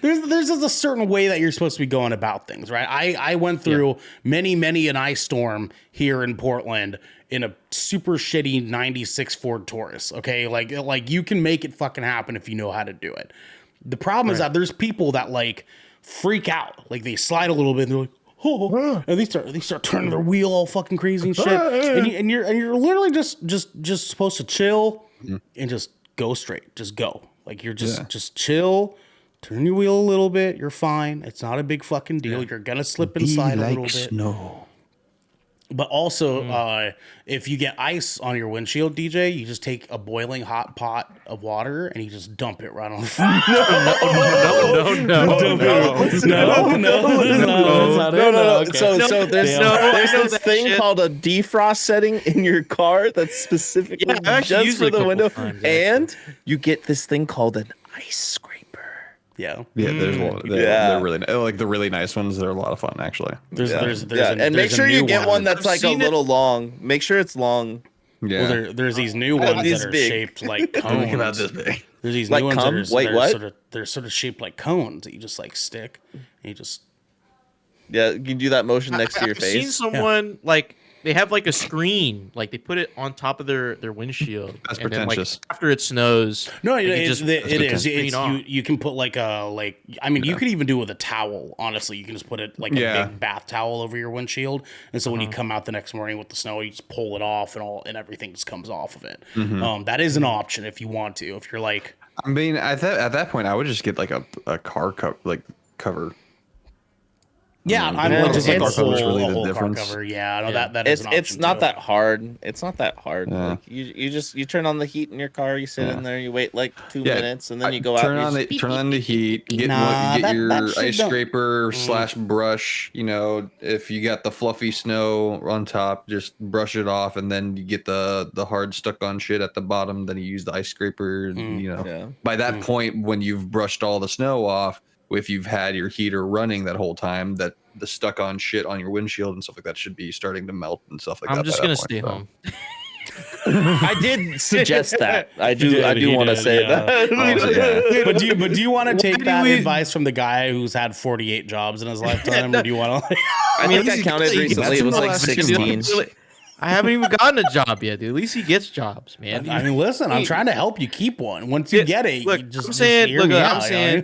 there's just a certain way that you're supposed to be going about things, right? I went through many an ice storm here in Portland in a super shitty 96 Ford Taurus. Okay, like you can make it fucking happen if you know how to do it. The problem is that there's people that like freak out, like they slide a little bit and they're like, oh, and they start turning their wheel all fucking crazy and shit, and you're literally just supposed to chill and just go straight, just go. Like you're just chill, turn your wheel a little bit. You're fine. It's not a big fucking deal. You're gonna slip and slide a little bit.
Snow.
But also, if you get ice on your windshield, DJ, you just take a boiling hot pot of water and you just dump it right on the front.
No. So there's
I know
this
that
thing
shit.
called a defrost setting in your car that's specifically
Yeah, I've actually
just
used
for
it a
the
couple
window,
times, actually.
and you get this thing called an ice scraper.
Yeah,
Yeah, there's a lot. They're really like the really nice ones. They're a lot of fun, actually.
there's
And make sure you get one that's
I've
like a
seen it.
little long. Make sure it's long.
Yeah.
Well, there's these new ones
these
that are
big.
shaped like cones.
about this big.
There's these
Like
new ones
cum?
that are,
Wait,
that are
what?
sort of shaped like cones that you just like stick and you just
Yeah, you can do that motion next to your
I've seen
face.
someone like they have like a screen, like they put it on top of their windshield.
That's
and then,
pretentious.
Like, after it snows,
no,
they can
it
just-
is.
screen
It's,
on.
you can put like a I mean you could even do it with a towel. Honestly, you can just put it like a big bath towel over your windshield, and so when you come out the next morning with the snow, you just pull it off and everything just comes off of it. That is an option if you want to. If you're like,
I mean, at that point, I would just get like a car cover.
Yeah, I'm
Yeah,
just like a
it's-
whole,
really the
car
difference.
cover. Yeah, no, that is
It's
an
it's
option
not
too.
that hard. It's not that hard.
Yeah.
Like you turn on the heat in your car. You sit in there. You wait like 2
Yeah,
minutes, and then you go out.
turn
And
on
you
the
just
turn on the heat. Get
Nah,
get
that
your
shit
ice
don't-
scraper / brush. You know, if you got the fluffy snow on top, just brush it off, and then you get the hard stuck on shit at the bottom. Then you use the ice scraper. And, you know,
Yeah.
by that point, when you've brushed all the snow off, if you've had your heater running that whole time, that the stuck on shit on your windshield and stuff like that should be starting to melt and stuff like that.
I'm just
by
gonna
that point,
stay
so.
home.
I did suggest that. I do
He
want to
did,
say
yeah.
that.
Yeah.
but do you want to take
do
that
we-
advice from the guy who's had 48 jobs in his lifetime, or do you want to?
I think I counted recently. It was like
That's
16.
I haven't even gotten a job yet, dude. At least he gets jobs, man.
I mean, listen, I'm trying to help you keep one. Once you get it,
look,
you just
I'm saying,
hear
look,
me
I'm
out, you know
saying,
what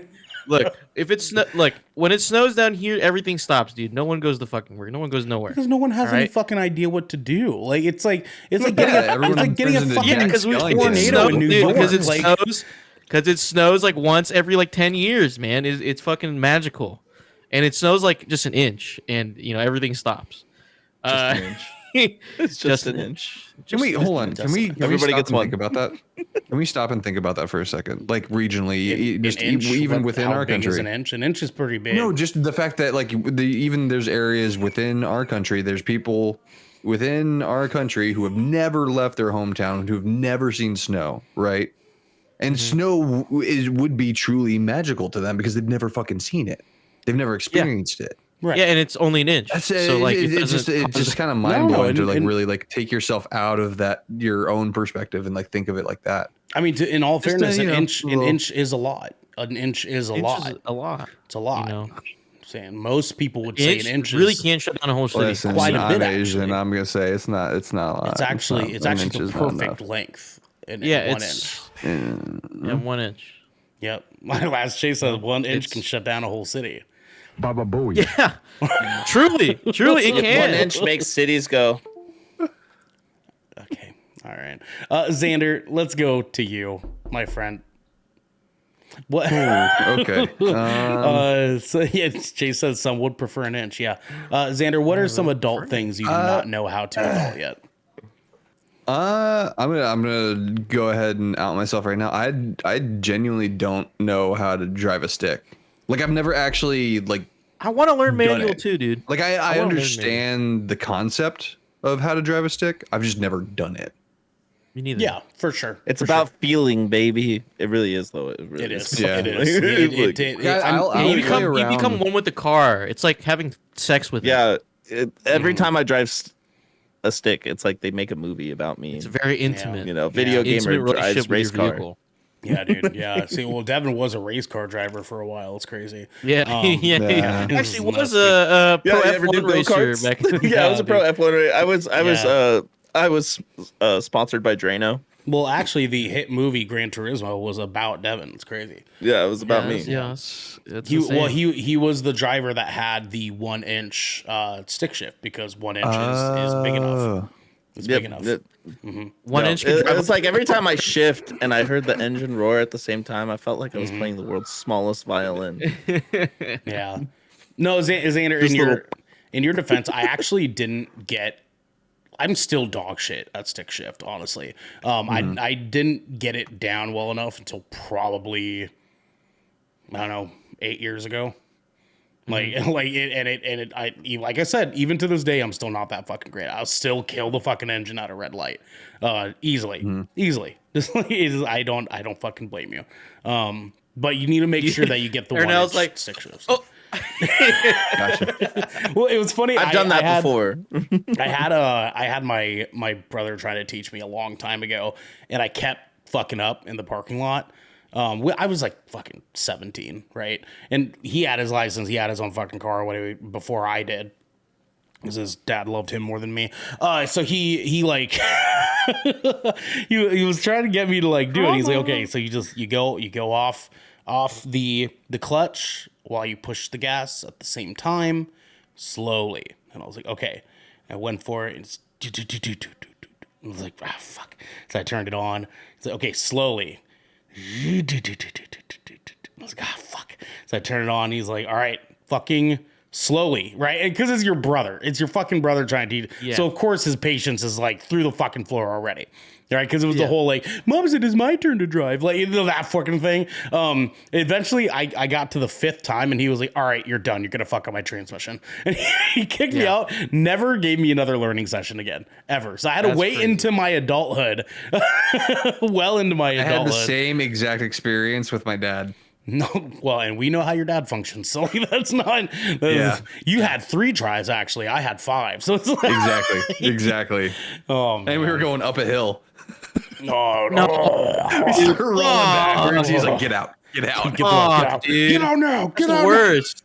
I mean?
look, if it's look, when it snows down here, everything stops, dude. No one goes to fucking work. No one goes nowhere.
Because no one has any
Alright?
fucking idea what to do. Like it's like getting
everyone
a
turns into
fucking
Jack
because
Skellington.
tornado in New York.
because it
Like,
snows. Because it snows like once every like 10 years, man. It's fucking magical, and it snows like just an inch, and you know everything stops.
An inch. It's just an inch.
Can we hold on? Can we
Everybody
stop
gets
and
one.
think about that? Can we stop and think about that for a second? Like regionally, just
an inch,
even
what-
within
how
our
big is
country.
an inch is pretty big.
No, just the fact that like even there's areas within our country. There's people within our country who have never left their hometown, who have never seen snow, right? And snow would be truly magical to them because they've never fucking seen it. They've never experienced it.
Right.
Yeah, and it's only an inch.
That's
So like,
it's just kind of mind blowing to like
and-
really like take yourself out of that your own perspective and like think of it like that.
I mean, in all
Just,
fairness,
you
an
know,
inch
little-
is a lot. An inch is a
inch
lot.
is a lot.
It's a lot.
You know,
I'm saying most people would say
inch
an inch
really
is
can't shut down a whole city.
Listen,
quite a
I'm
bit,
Asian.
actually.
I'm gonna say it's not a lot.
It's actually
not- an inch
the
is not
perfect
enough.
length. In
Yeah,
1
it's
inch.
yeah, 1 inch.
Yep. My last chase said 1 inch
It's-
can shut down a whole city.
Baba Booey.
Yeah, truly, it
If
can.
1 inch makes cities go.
Okay. All right. Xander, let's go to you, my friend. What?
Okay.
So yeah, Jay says some would prefer an inch. Yeah. Xander, what are some adult things you do not know how to adult yet?
I'm gonna go ahead and out myself right now. I genuinely don't know how to drive a stick. Like I've never actually like
I want to learn manual
it.
too, dude.
like
wanna
I
learn manual.
understand the concept of how to drive a stick. I've just never done it.
Me neither.
Yeah, for sure.
It's
For
about feeling, baby. It really is, though. It
sure.
really
It is.
Yeah.
It is.
I'll
You
play
become
around.
one with the car. It's like having sex with it.
Yeah. Every time I drive a stick, it's like they make a movie about me.
It's very intimate.
You know, video
Intimate
gamer drives
relationship with
race
your
car.
vehicle.
Yeah, dude. Yeah. See, well, Devin was a race car driver for a while. It's crazy.
Yeah, yeah,
yeah.
yeah. Actually,
This is
was a pro
Yeah, you ever do
F1 racer
go-karts?
back.
Yeah, I was a pro
dude.
F1 racer. I was sponsored by Drano.
Well, actually, the hit movie Gran Turismo was about Devin. It's crazy.
Yeah, it was about me.
Yes. It's
He was the driver that had the 1 inch stick shift because 1 inch is big enough. It's big enough.
1 inch. Can drive
It's like every time I shift and I heard the engine roar at the same time, I felt like I was playing the world's smallest violin.
Yeah. No, Xander, in your defense, I actually didn't get. I'm still dog shit at stick shift, honestly. I didn't get it down well enough until probably, I don't know, 8 years ago. Like like I said, even to this day, I'm still not that fucking great. I'll still kill the fucking engine at a red light, easily. Just like, I don't fucking blame you. But you need to make sure that you get the 1
Ernell's
inch
like,
stick shifts.
"Oh."
Well, it was funny.
I've done that before.
I had my brother try to teach me a long time ago, and I kept fucking up in the parking lot. I was like fucking 17, right? And he had his license, he had his own fucking car, whatever, before I did, because his dad loved him more than me. So he like he was trying to get me to like do it. He's like, okay, so you go off the clutch while you push the gas at the same time, slowly. And I was like, okay. I went for it, and it's I was like, ah, fuck. So I turned it on. It's like, okay, slowly. I was like, ah, fuck. So I turned it on. He's like, all right, fucking slowly, right? Because it's your brother. It's your fucking brother trying to teach.
Yeah.
So, of course, his patience is like through the fucking floor already. Right, because it was the whole like, Mom said it's my turn to drive, like that fucking thing. Eventually, I got to the 5th time, and he was like, "All right, you're done. You're gonna fuck up my transmission," and he kicked me out. Never gave me another learning session again, ever. So I had to wait into my adulthood, well into my
I
adulthood.
had the same exact experience with my dad.
No, well, and we know how your dad functions, so that's not.
Yeah.
You had 3 tries actually. I had 5, so it's like
Exactly.
Oh, man.
And we were going up a hill.
no.
We were rolling backwards. He's like, get out. Get out.
Get out,
dude.
Get out now. Get
That's
out
the worst.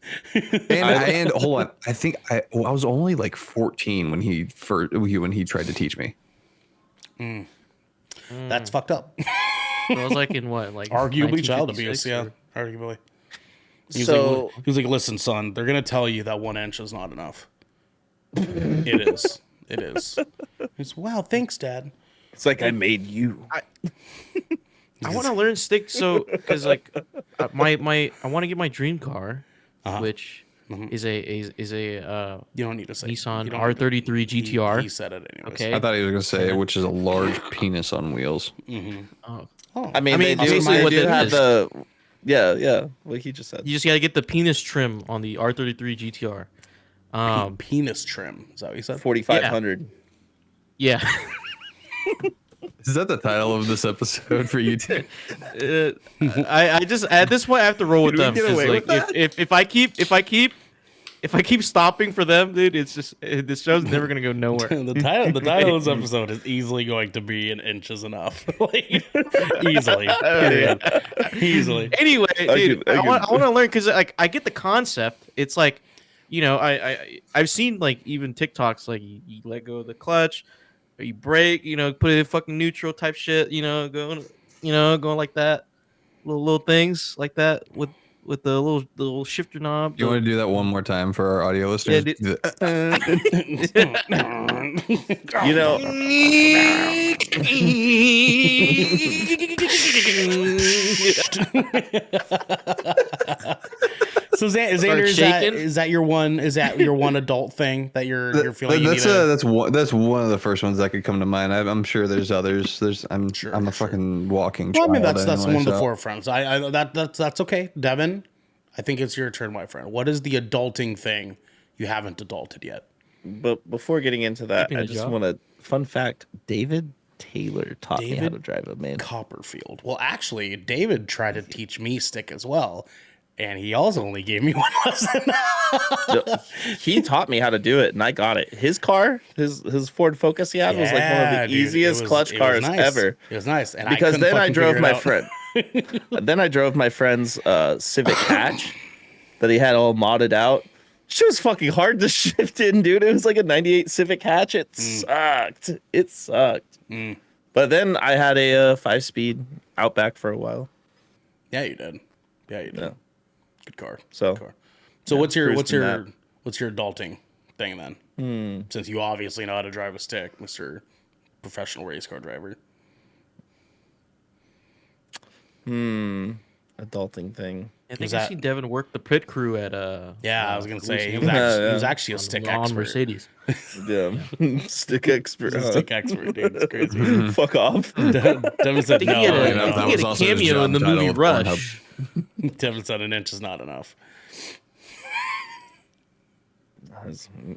And hold on. I think I was only like 14 when he tried to teach me.
Now. That's fucked up.
I was like in what, like
Arguably child abuse,
1956
yeah.
or-
Arguably. He was like, listen, son, they're gonna tell you that 1 inch is not enough. It is. It is. It's wow, thanks, Dad.
It's like I made you.
I want to learn stick, so because like my I want to get my dream car, which is a
You don't need to say
Nissan
you don't need to-
R33 GTR.
He said it anyways.
Okay.
I thought he was going to say, which is a large penis on wheels.
Oh.
I mean, they do,
basically
they
what
do
that
have
is.
the. Yeah, like he just said.
You just got to get the penis trim on the R33 GTR.
Penis trim. Is that what you said?
4,500.
Yeah.
Is that the title of this episode for you two?
I just at this point I have to roll with them.
get
'Cause,
away
like,
with
if I keep stopping for them, dude, it's just this show's never gonna go nowhere.
The title of this episode is easily going to be "An Inch is Enough." Like, easily. Period. Easily.
Anyway, dude,
I
I want to learn because like I get the concept. It's like, you know, I've seen like even TikToks like you let go of the clutch, or you brake, you know, put it in fucking neutral type shit, going like that, little things like that with the little shifter knob.
You want to do that one more time for our audio listeners?
You know,
So Xander, is that your one? Is that your one adult thing that you're feeling?
That's one of the first ones that could come to mind. I'm sure there's others. I'm a fucking walking.
Well, I mean,
child
that's
anyway,
one of the
so.
forefronts. That's okay, Devin. I think it's your turn, my friend. What is the adulting thing you haven't adulted yet?
but before getting into that,
Keeping
I
a
just
job.
want to fun fact: David Taylor taught me how
David
to drive a man.
Copperfield. Well, actually, David tried to teach me stick as well, and he also only gave me 1 lesson.
He taught me how to do it, and I got it. His car, his Ford Focus he had was like one of the
dude,
easiest clutch
it was
cars
nice.
ever.
It was nice, and
Because
couldn't
then I
fucking
drove
figure it
my
out.
friend. Then I drove my friend's Civic Hatch that he had all modded out. She was fucking hard to shift in, dude. It was like a 98 Civic Hatch. It sucked. It sucked. But then I had a 5-speed Outback for a while.
Yeah, you did. Yeah.
Yeah.
Good car.
So,
Good car. So what's your
cruised in that.
adulting thing then? Since you obviously know how to drive a stick, Mr. Professional race car driver.
Adulting thing.
I think
Is
I
that-
seen Devin work the pit crew at
Yeah, I was gonna say he
Louisiana.
was actually a stick
on
expert.
Mercedes.
Yeah. Stick expert.
He's a stick expert, dude. It's crazy.
Fuck off.
Devin said
I think
no.
he had
that
a,
was
he had a
also his
cameo in the
job title
movie
with
Rush.
Devin said 1 inch is not enough.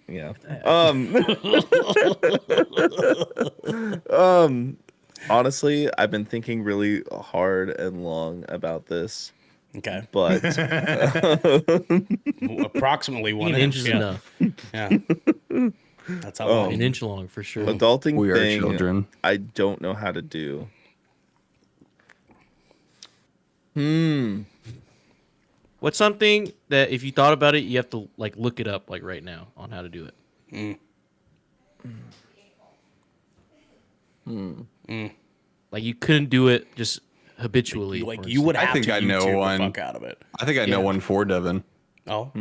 Yeah. Honestly, I've been thinking really hard and long about this,
Okay,
but
approximately
I
1
think an
inch.
inch is
Yeah.
enough.
Yeah. That's how long.
An inch long for sure.
adulting
We are
thing,
children.
I don't know how to do.
What's something that if you thought about it, you have to like look it up like right now on how to do it? Like you couldn't do it just habitually.
Like
or
you would
I
have
think
to
I know
YouTube
one.
the fuck out of it.
I think I know one for Devin.
Oh,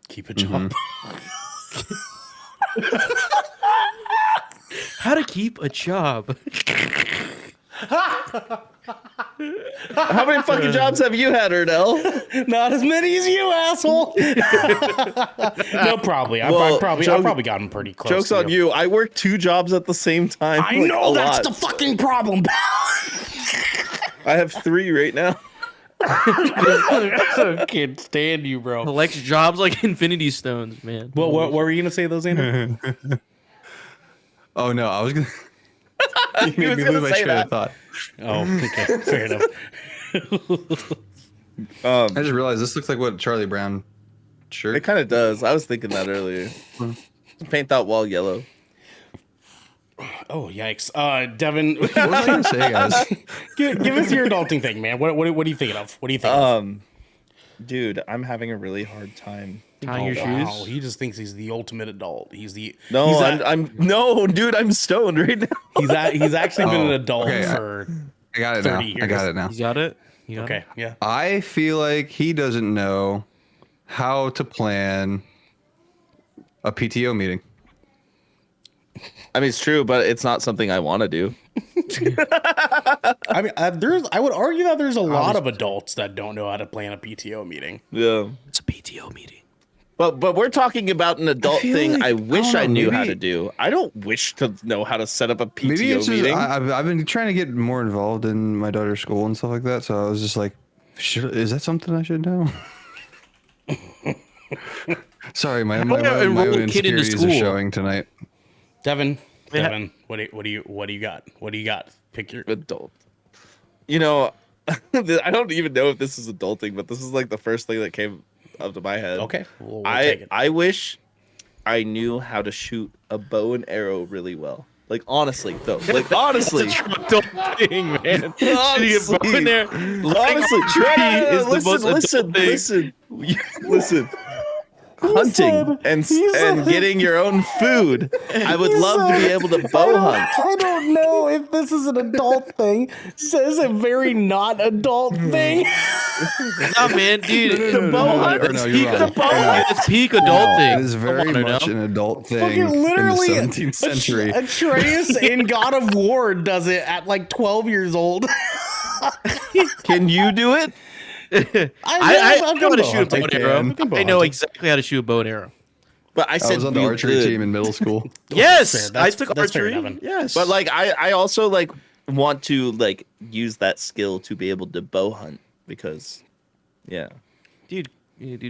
keep a job.
how to keep a job.
How many fucking jobs have you had, Ernell?
Not as many as you, asshole. No, probably. I've probably gotten pretty close.
Joke's on you. I work 2 jobs at the same time.
I
like,
know
a
that's
lot.
the fucking problem.
I have 3 right now.
I can't stand you, bro.
Collects jobs like Infinity Stones, man.
What were you gonna say, those, Andrew?
Oh no, I was gonna. You made
was
me
gonna
lose my
say
train
that.
of thought.
Oh, okay, fair enough.
I just realized this looks like what Charlie Brown shirt.
It kind of does. I was thinking that earlier. Paint that wall yellow.
Oh, yikes. Devin,
What was I gonna say, guys?
give us your adulting thing, man. What are you thinking of? What do you think of?
Dude, I'm having a really hard time.
Tying your
Wow,
shoes.
he just thinks he's the ultimate adult. He's the
No,
he's
dude, I'm stoned right now.
he's actually been an adult
okay,
for
I got it
30
now.
years.
I got it now.
You got it. You got
okay,
it?
yeah.
I feel like he doesn't know how to plan a PTO meeting.
I mean, it's true, but it's not something I want to do.
I mean, I would argue that there's a lot of adults that don't know how to plan a PTO meeting.
Yeah.
It's a PTO meeting.
But we're talking about an adult
feel
thing
like-
I wish I
don't know,
knew how
maybe-
to do. I don't wish to know how to set up a PTO
Maybe it's just,
meeting.
I've been trying to get more involved in my daughter's school and stuff like that. So I was just like, is that something I should know? Sorry, my
enroll a kid into
insecurities are
school?
showing tonight.
Devin,
Yeah.
what do you got? Pick your
Adult. You know, I don't even know if this is adulting, but this is like the first thing that came up to my head.
Okay, we'll take it.
I wish I knew how to shoot a bow and arrow really well. Like honestly, though. Like honestly.
Adult thing, man.
Honestly.
Shooting a bow in there.
Honestly,
tree is the most
listen,
adult
listen. Hunting and getting your own food. I would love to be able to bow hunt.
I don't know if this is an adult thing. Says a very not adult thing.
Nah, man, dude.
Bow hunt.
Or no, you're wrong.
It's peak adulting.
It is very
Come on,
much
Ernell.
an adult thing
Fucking literally,
in the 17th century.
Atreus in God of War does it at like 12 years old.
Can you do it?
I know how to shoot a bow
hunting.
and arrow.
You
can bow
I know
hunting.
exactly how to shoot a bow and arrow.
But I
I
said
was on the
real
archery
good.
team in middle school.
Yes,
fair.
I took
That's fair,
archery.
Devin.
Yes,
But like I also like want to like use that skill to be able to bow hunt because yeah.
dude,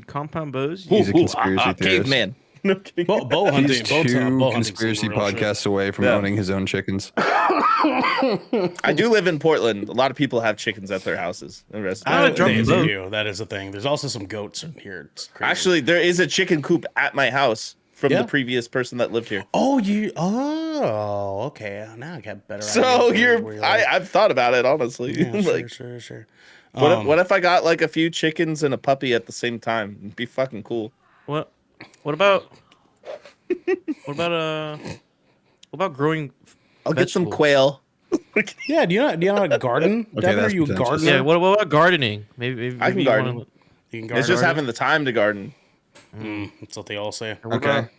compound bows.
He's a conspiracy theorist.
Caveman. No, kidding.
Bow hunting.
He's two
bow hunting's
conspiracy
some real shit.
podcasts away from
Yeah.
owning his own chickens.
I do live in Portland. A lot of people have chickens at their houses.
I'm gonna drop
They
the boat.
do. That is a thing. There's also some goats in here. It's crazy.
Actually, there is a chicken coop at my house from
Yeah.
the previous person that lived here.
Oh, okay. Now I got better.
So
ideas where live.
I've thought about it honestly.
Yeah,
like,
sure.
what if I got like a few chickens and a puppy at the same time? It'd be fucking cool.
What about what about growing?
I'll get some
vegetables?
quail.
Yeah, do you know how to garden? Devin, are
that's
you a
pretentious.
gardener?
Yeah. What about gardening? Maybe
I can
you
garden.
wanna-
You can garden.
It's just having the time to garden.
That's what they all say.
what
Okay.
about-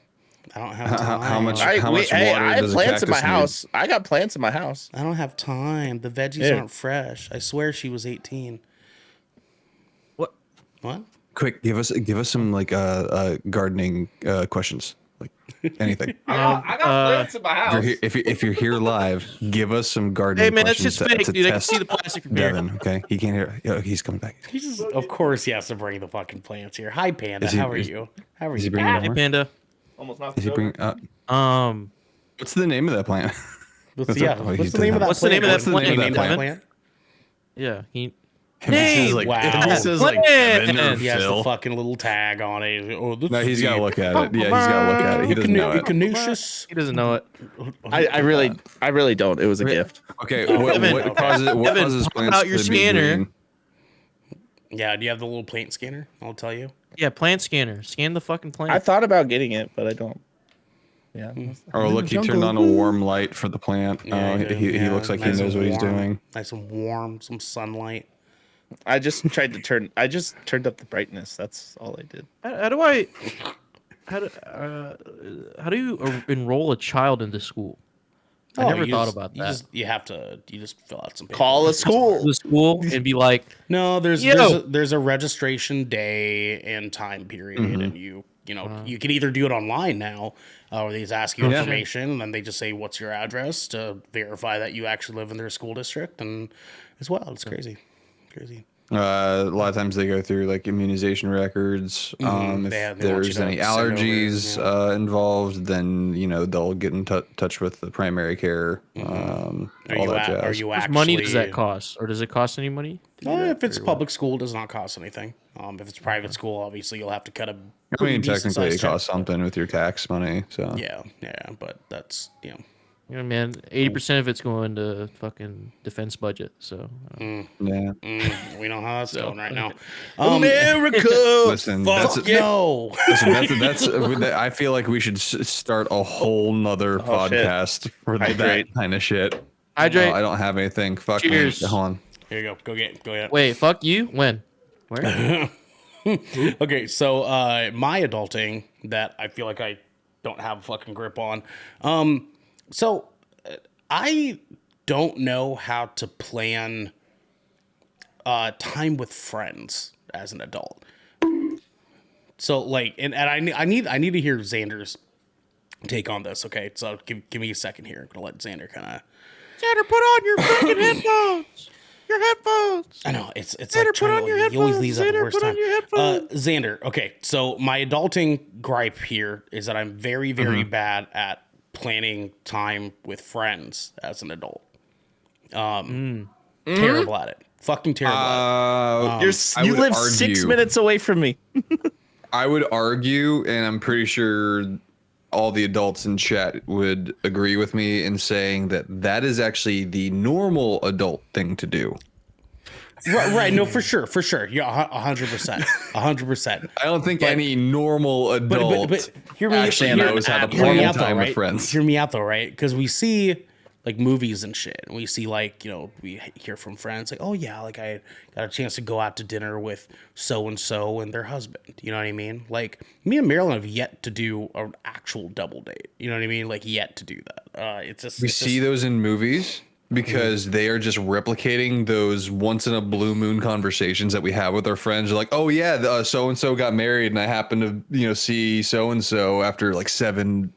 I don't have
How
time.
much-
I
How much
hey,
water
I have
does a
plants in my
cactus need?
house. I got plants in my house.
I don't have time. The veggies
Here.
aren't fresh. I swear she was 18.
What?
What?
Quick, give us some like gardening questions, like anything.
I got plants in my
If
house.
you're, here, if you're here live, give us some gardening
Hey man, that's
questions
just fake,
to
dude. I can
test
see the plastic from here.
Devin. Okay, he can't hear. Yeah, he's coming back.
He just, of course, he has to bring the fucking plants here. Hi, Panda.
Is he-
How are
is-
you? How are
Is he
you?
bringing it
Hey
over?
panda.
Almost not.
Is he bringing? What's the name of that plant?
What's the name of that
What's the name of that
plant?
plant,
Name
Devin?
plant?
Yeah. He.
If he says like,
Wow.
if he says like Devin or
He has the
Phil.
fucking little tag on it. Oh, this
No,
is
he's got to
the
look at it. Yeah, he's got to look at it. He doesn't know it.
Echinacea.
He doesn't know it.
I really don't. It was a gift.
Okay,
Devin,
what causes
Devin, pop
plants
out your
to be
scanner.
green?
Yeah, do you have the little plant scanner? I'll tell you.
Yeah, plant scanner. Scan the fucking plant.
I thought about getting it, but I don't. Yeah.
Oh, look, he turned on a warm light for the plant.
Yeah,
He looks like
nice
he knows
and
what he's
warm.
doing.
Nice and warm, some sunlight.
I just turned up the brightness. That's all I did.
How do you enroll a child into school? I never
you
thought
just-
about
you
that.
You just fill out some paperwork.
Call a school.
The school and be like,
No,
Yo.
there's a registration day and time period, and you can either do it online now, or they just ask you information, and then they just say what's your address to verify that you actually live in their school district, and as well, it's crazy.
A lot of times they go through like immunization records.
They
If
want you
there's
to
any
send over,
allergies involved, then they'll get in touch with the primary care. All that jazz.
Are you
"How much
actually
money does that cost, or does it cost any money?"
if it's public school, it does not cost anything. If it's private school, obviously you'll have to cut a.
I
pretty
mean,
decent
technically,
sized
it
check.
costs something with your tax money. So
Yeah, but that's
You know, man, 80% of it's going to fucking defense budget. So
yeah.
we know how that's going right now.
America.
Listen,
Fuck
that's
no.
listen, that's I feel like we should start a whole nother
shit.
podcast for that
Hydrate.
kind of shit.
hydrate.
No, I don't have anything. Fuck
Cheers.
me. Hold on.
Here you go. Go get.
Wait, fuck you. When? Where?
Okay, so my adulting that I feel like I don't have a fucking grip on. So I don't know how to plan time with friends as an adult. So like, and I need to hear Xander's take on this. Okay, so give me a second here. I'm gonna let Xander kind of.
Xander, put on your freaking headphones. Your headphones.
I know it's
Xander,
like
put on your
he always
headphones.
leaves at the
Xander,
worst
put on
time.
your headphones.
Xander, okay, so my adulting gripe here is that I'm very bad at planning time with friends as an adult. Terrible at it. Fucking terrible at it.
I
You
would
live
argue-
6 minutes away from me.
I would argue, and I'm pretty sure all the adults in chat would agree with me in saying that that is actually the normal adult thing to do.
Right, no, for sure. Yeah, 100%. 100%.
I don't think any normal adult
But hear me,
actually knows how to
hear me
plan
out though,
time with
right?
friends.
Hear me out though, right? Because we see like movies and shit, and we see like we hear from friends like, oh yeah, like I got a chance to go out to dinner with so and their husband. You know what I mean? Like me and Marilyn have yet to do an actual double date. You know what I mean? Like yet to do that. It's just
We see those in movies because they are just replicating those once in a blue moon conversations that we have with our friends. They're like, oh yeah, so and so got married, and I happened to see so and so after like 7-8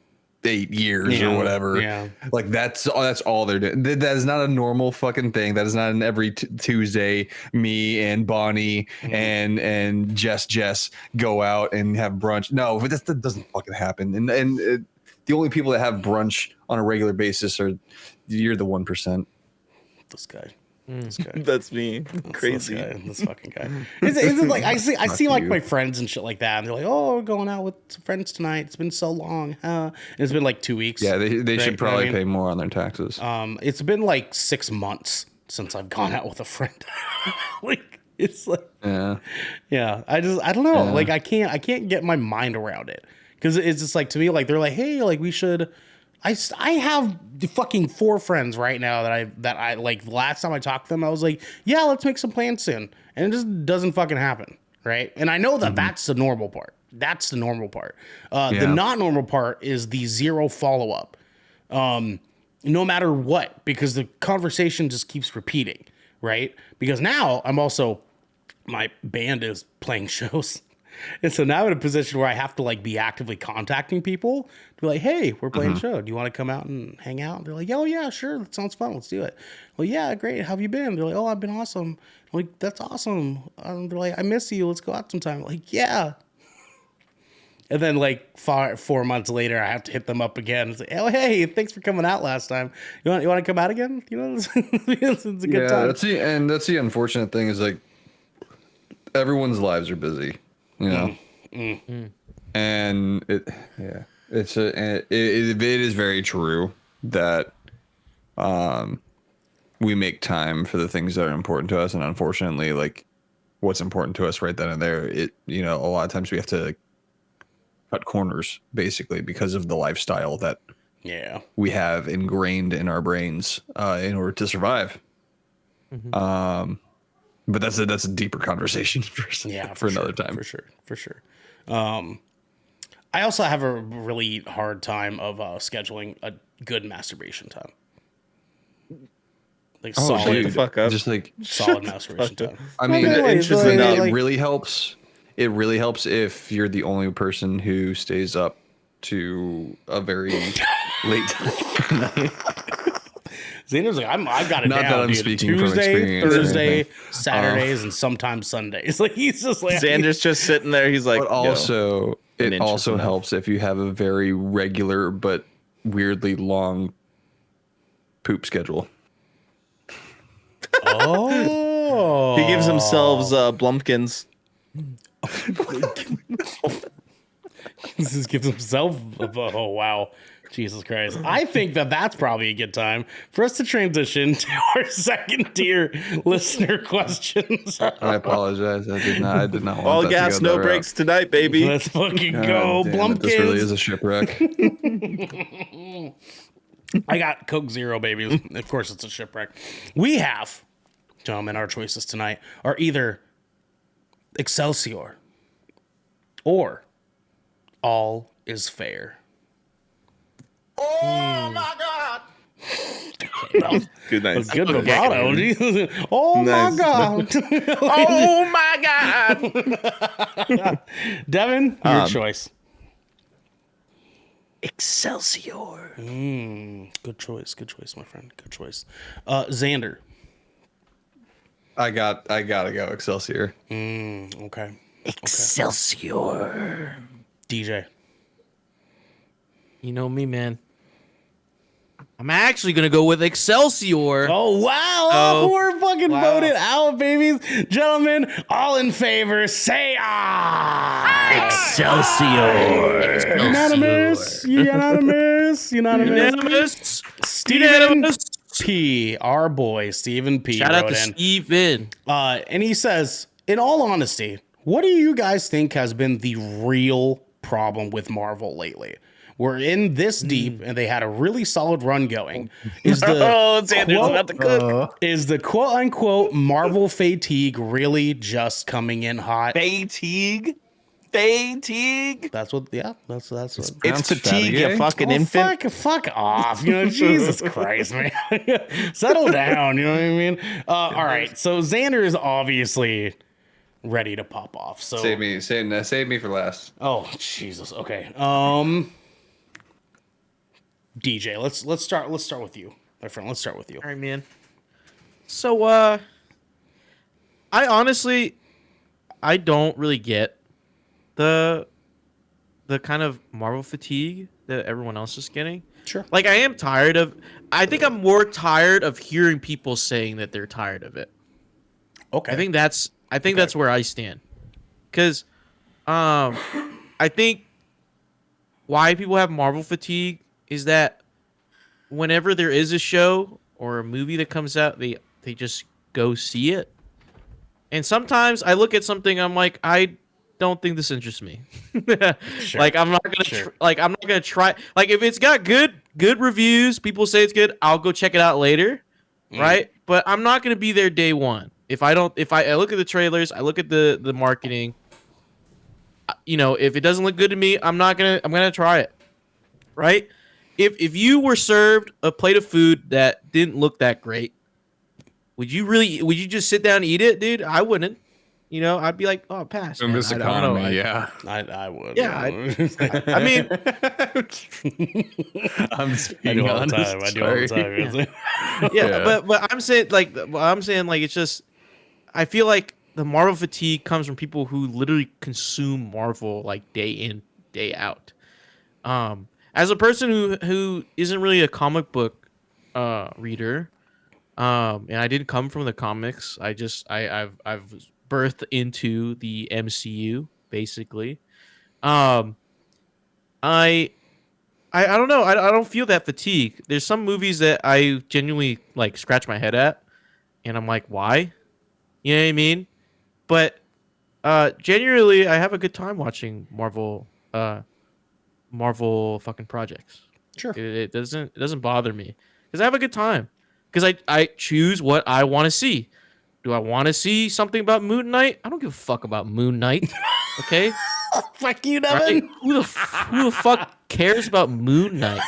years or whatever.
Yeah.
Like that's all they're doing. That is not a normal fucking thing. That is not an every Tuesday me and Bonnie and Jess go out and have brunch. No, but that doesn't fucking happen. And the only people that have brunch on a regular basis are you're the 1%.
this guy. This guy.
That's me. Crazy.
This fucking guy. Is it like I see like
you.
my friends and shit like that, and they're like, "Oh, we're going out with some friends tonight. It's been so long, huh?" And it's been like 2 weeks.
Yeah, they
right?
should
You know what
probably
I mean?
pay more on their taxes.
It's been like 6 months since I've gone out with a friend. Like it's like
Yeah.
I don't know.
Yeah.
Like I can't get my mind around it because it's just like to me like they're like, hey, like we should. I have the fucking 4 friends right now that I like. The last time I talked to them, I was like, yeah, let's make some plans soon, and it just doesn't fucking happen, right? And I know that that's the normal part. That's the normal part. The not normal part is the zero follow up, no matter what, because the conversation just keeps repeating, right? Because now my band is playing shows. And so now I'm in a position where I have to like be actively contacting people to be like, hey, we're playing a show. Do you want to come out and hang out? And they're like, oh yeah, sure. That sounds fun. Let's do it. Well, yeah, great. How have you been? They're like, oh, I've been awesome. I'm like, that's awesome. They're like, I miss you. Let's go out sometime. I'm like, yeah. And then like 4 months later, I have to hit them up again and say, oh, hey, thanks for coming out last time. You want to come out again? It's a good time.
That's the unfortunate thing is like everyone's lives are busy, and it is very true that we make time for the things that are important to us, and unfortunately, like what's important to us right then and there, a lot of times we have to cut corners basically because of the lifestyle that we have ingrained in our brains in order to survive. But that's a deeper conversation for another time.
For sure. I also have a really hard time of scheduling a good masturbation time. Like
Oh,
Shut the
dude.
fuck up.
Just like
solid masturbation time.
I mean,
Okay, like,
inches
so,
and
it
like-
really helps. It really helps if you're the only person who stays up to a very late time.
Xander's like, I've got it
Not
down,
that I'm
dude.
speaking from
Tuesday,
experience or
Thursday,
anything.
Saturdays, and sometimes Sundays. Like he's just like
Xander's just sitting there. He's like,
But
"Yo."
also,
an
it
inch is
also
enough.
helps if you have a very regular but weirdly long poop schedule.
oh,
He gives himself Blumpkins.
He just gives himself. Oh wow, Jesus Christ! I think that's probably a good time for us to transition to our second tier listener questions.
I apologize. I did not want
All
that
gas,
to go
no
that
brakes tonight, baby.
Let's fucking
route.
go,
God damn it, this really
Blumpkins.
is a shipwreck.
I got Coke Zero, baby. Of course, it's a shipwreck. We have, gentlemen, our choices tonight are either Excelsior or All is Fair.
Oh my God!
Good night.
Good vibrato. Jesus. Oh
Nice.
my God.
Oh my god!
Devin, your choice.
Excelsior.
Good choice, my friend. Good choice. Xander.
I gotta go Excelsior.
Okay.
Excelsior.
DJ.
You know me, man. I'm actually gonna go with Excelsior.
Oh, wow.
Oh,
We're fucking
wow.
voted out, babies. Gentlemen, all in favor, say ah.
Excelsior.
Unanimous. Unanimous.
Unanimous.
Steven
Unanimous.
P. Our boy, Steven P.
Shout out
wrote
to
in.
Steven.
And he says, in all honesty, what do you guys think has been the real problem with Marvel lately? We're in this deep, and they had a really solid run going. Is the
Xander's about to cook.
is the quote unquote Marvel fatigue really just coming in hot?
Fatigue. Fatigue.
That's what. Yeah, that's what.
It's
Pronounced
fatigue, you
fatigue?
fucking
Oh,
infant.
fuck off. You know, Jesus Christ, man. Settle down. You know what I mean? All right. So Xander is obviously ready to pop off. So
Save me for last.
Oh, Jesus. Okay. DJ, let's start with you, my friend. Let's start with you.
All right, man. So, I honestly, I don't really get the kind of Marvel fatigue that everyone else is getting.
Sure.
Like, I am tired of. I think I'm more tired of hearing people saying that they're tired of it.
Okay.
I think that's where I stand. Cause, I think why people have Marvel fatigue is that whenever there is a show or a movie that comes out, they just go see it. And sometimes I look at something, I'm like, I don't think this interests me.
Sure.
Like I'm not gonna try. Like if it's got good reviews, people say it's good, I'll go check it out later, right? But I'm not gonna be there day one. If I look at the trailers, I look at the marketing. You know, if it doesn't look good to me, I'm gonna try it, right? If you were served a plate of food that didn't look that great, would you just sit down and eat it, dude? I wouldn't. You know, I'd be like, oh, pass.
In
man.
this
I don't know.
economy, yeah.
I would.
Yeah, I mean,
I'm
I
being
do all the
honest.
time. I do all the time.
yeah, but I'm saying like it's just I feel like the Marvel fatigue comes from people who literally consume Marvel like day in, day out. As a person who isn't really a comic book reader, and I didn't come from the comics. I've birthed into the MCU basically. I don't know. I don't feel that fatigue. There's some movies that I genuinely like scratch my head at, and I'm like, why? You know what I mean? But genuinely, I have a good time watching Marvel fucking projects.
Sure.
It doesn't bother me because I have a good time because I choose what I want to see. Do I want to see something about Moon Knight? I don't give a fuck about Moon Knight. Okay.
Fuck you,
Right?
Devin.
Who the fuck cares about Moon Knight?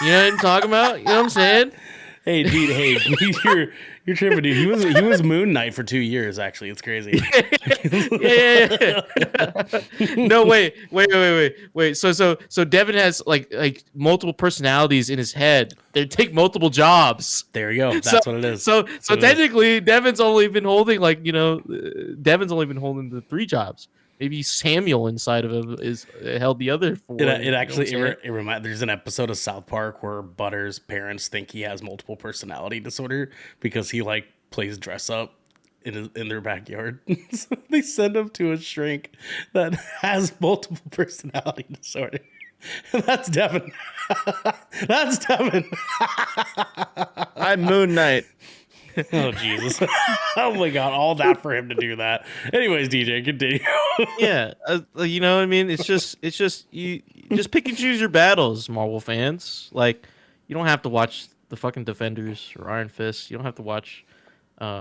You know what I'm talking about? You know what I'm saying?
Hey, dude. Hey, you're tripping, dude. He was Moon Knight for 2 years. Actually, it's crazy.
Yeah. No, wait. So Devin has like multiple personalities in his head. They take multiple jobs.
There you go. That's what it is.
So
That's what it is.
technically, Devin's only been holding Devin's only been holding the 3 jobs. Maybe Samuel inside of him is held the other 4.
It actually there's an episode of South Park where Butter's parents think he has multiple personality disorder because he like plays dress up in their backyard. So they send him to a shrink that has multiple personality disorder. And that's Devin. That's Devin.
I'm Moon Knight.
Oh Jesus! Oh my God! All that for him to do that. Anyways, DJ, continue.
Yeah, you know what I mean. It's just you just pick and choose your battles, Marvel fans. Like you don't have to watch the fucking Defenders or Iron Fist. You don't have to watch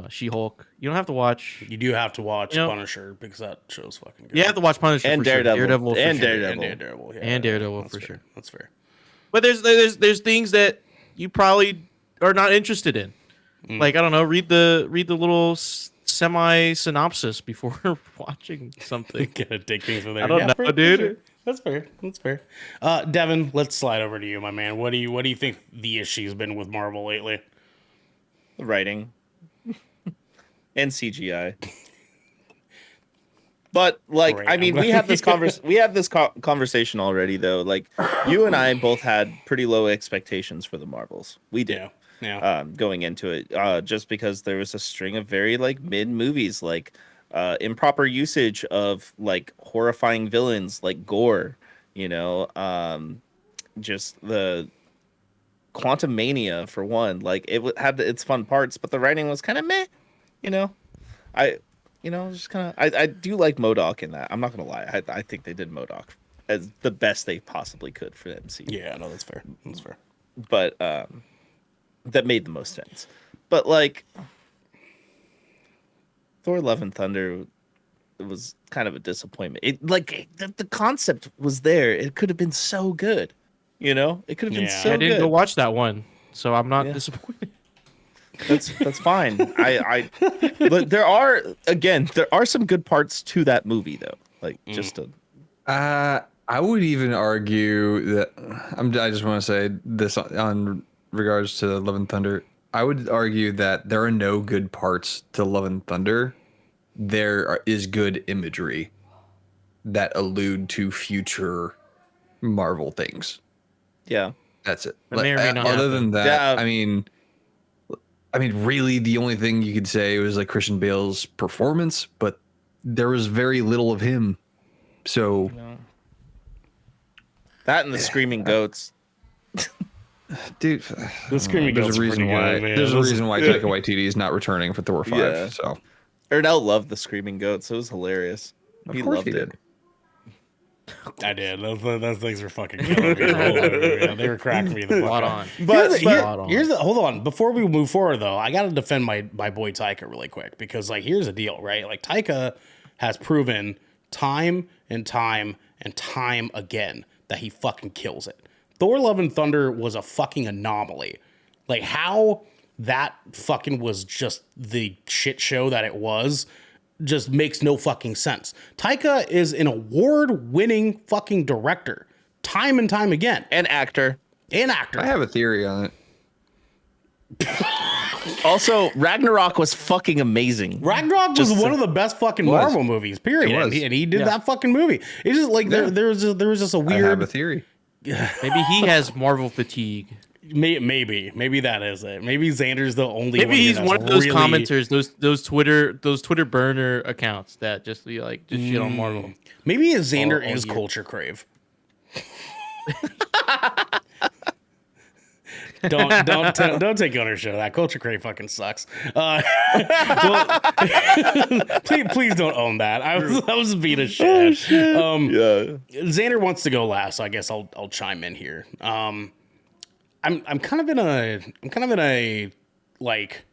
She-Hulk. You don't have to watch.
You do have to watch
You know-
Punisher because that show's fucking good.
You have to watch Punisher
And
for sure.
Daredevil.
for
And
sure.
Daredevil.
And Daredevil. Yeah,
And Daredevil
that's
for
fair.
sure.
That's fair.
But there's things that you probably are not interested in. Like I don't know, read the little semi synopsis before watching something.
Gonna take things from there.
I don't know,
for
dude.
sure. That's fair. That's fair. Devin, let's slide over to you, my man. What do you think the issue's been with Marvel lately?
Writing and CGI. But like,
Great,
I
I'm
mean,
glad-
we had this conversation already, though. Like, you and I both had pretty low expectations for the Marvels. We did.
Yeah.
Going into it, just because there was a string of very like mid movies, like improper usage of like horrifying villains, like gore. Just the Quantum Mania for one. Like had its fun parts, but the writing was kind of meh. Just kind of. I do like MODOK in that. I'm not gonna lie. I think they did MODOK as the best they possibly could for the MCU.
Yeah, no, that's fair. That's fair.
But that made the most sense. But like Thor: Love and Thunder, it was kind of a disappointment. The concept was there. It could have been so good. It could have been
Yeah.
so
I didn't
good.
go watch that one, so I'm not
Yeah.
disappointed.
That's fine. But there are some good parts to that movie though. Like just a
I would even argue that I just want to say this on regards to Love and Thunder. I would argue that there are no good parts to Love and Thunder. Is good imagery that allude to future Marvel things.
yeah.
That's it.
That may or may not
Other
happen.
than that,
Yeah.
I mean, really, the only thing you could say was like Christian Bale's performance, but there was very little of him. So,
That and the screaming goats.
dude,
The Screaming
there's
Goats
a
are
reason
pretty
why.
good, man.
There's a
Those-
reason why Taika Waititi is not returning for Thor 5.
Yeah.
So,
Ernell loved the screaming goats. It was hilarious.
of
He
course
loved
he
it.
did.
I did. Those things were fucking killing me. Yeah, they were cracking me the fuck
Spot
up.
on.
Here's the hold on. Before we move forward though, I gotta defend my boy Taika really quick because like here's the deal, right? Like Taika has proven time and time and time again that he fucking kills it. Thor: Love and Thunder was a fucking anomaly. Like how that fucking was just the shit show that it was just makes no fucking sense. Taika is an award-winning fucking director, time and time again,
And actor.
and actor.
I have a theory on it.
Also, Ragnarok was fucking amazing.
Ragnarok was one of the best fucking
Was.
Marvel movies, period.
It was.
And he did that fucking movie. It's just like there was just a
I have a
weird.
theory.
Maybe he has Marvel fatigue.
Maybe that is it. Maybe Xander's the only.
Maybe he's
that's
one of those
really-
commenters, those Twitter burner accounts that just be like just shit on Marvel.
Maybe Xander
all
is
year.
culture crave. Don't take ownership of that. Culture crave fucking sucks. Well, please don't own that. I was being a shit.
Yeah.
Xander wants to go last, so I guess I'll chime in here. I'm kind of in a like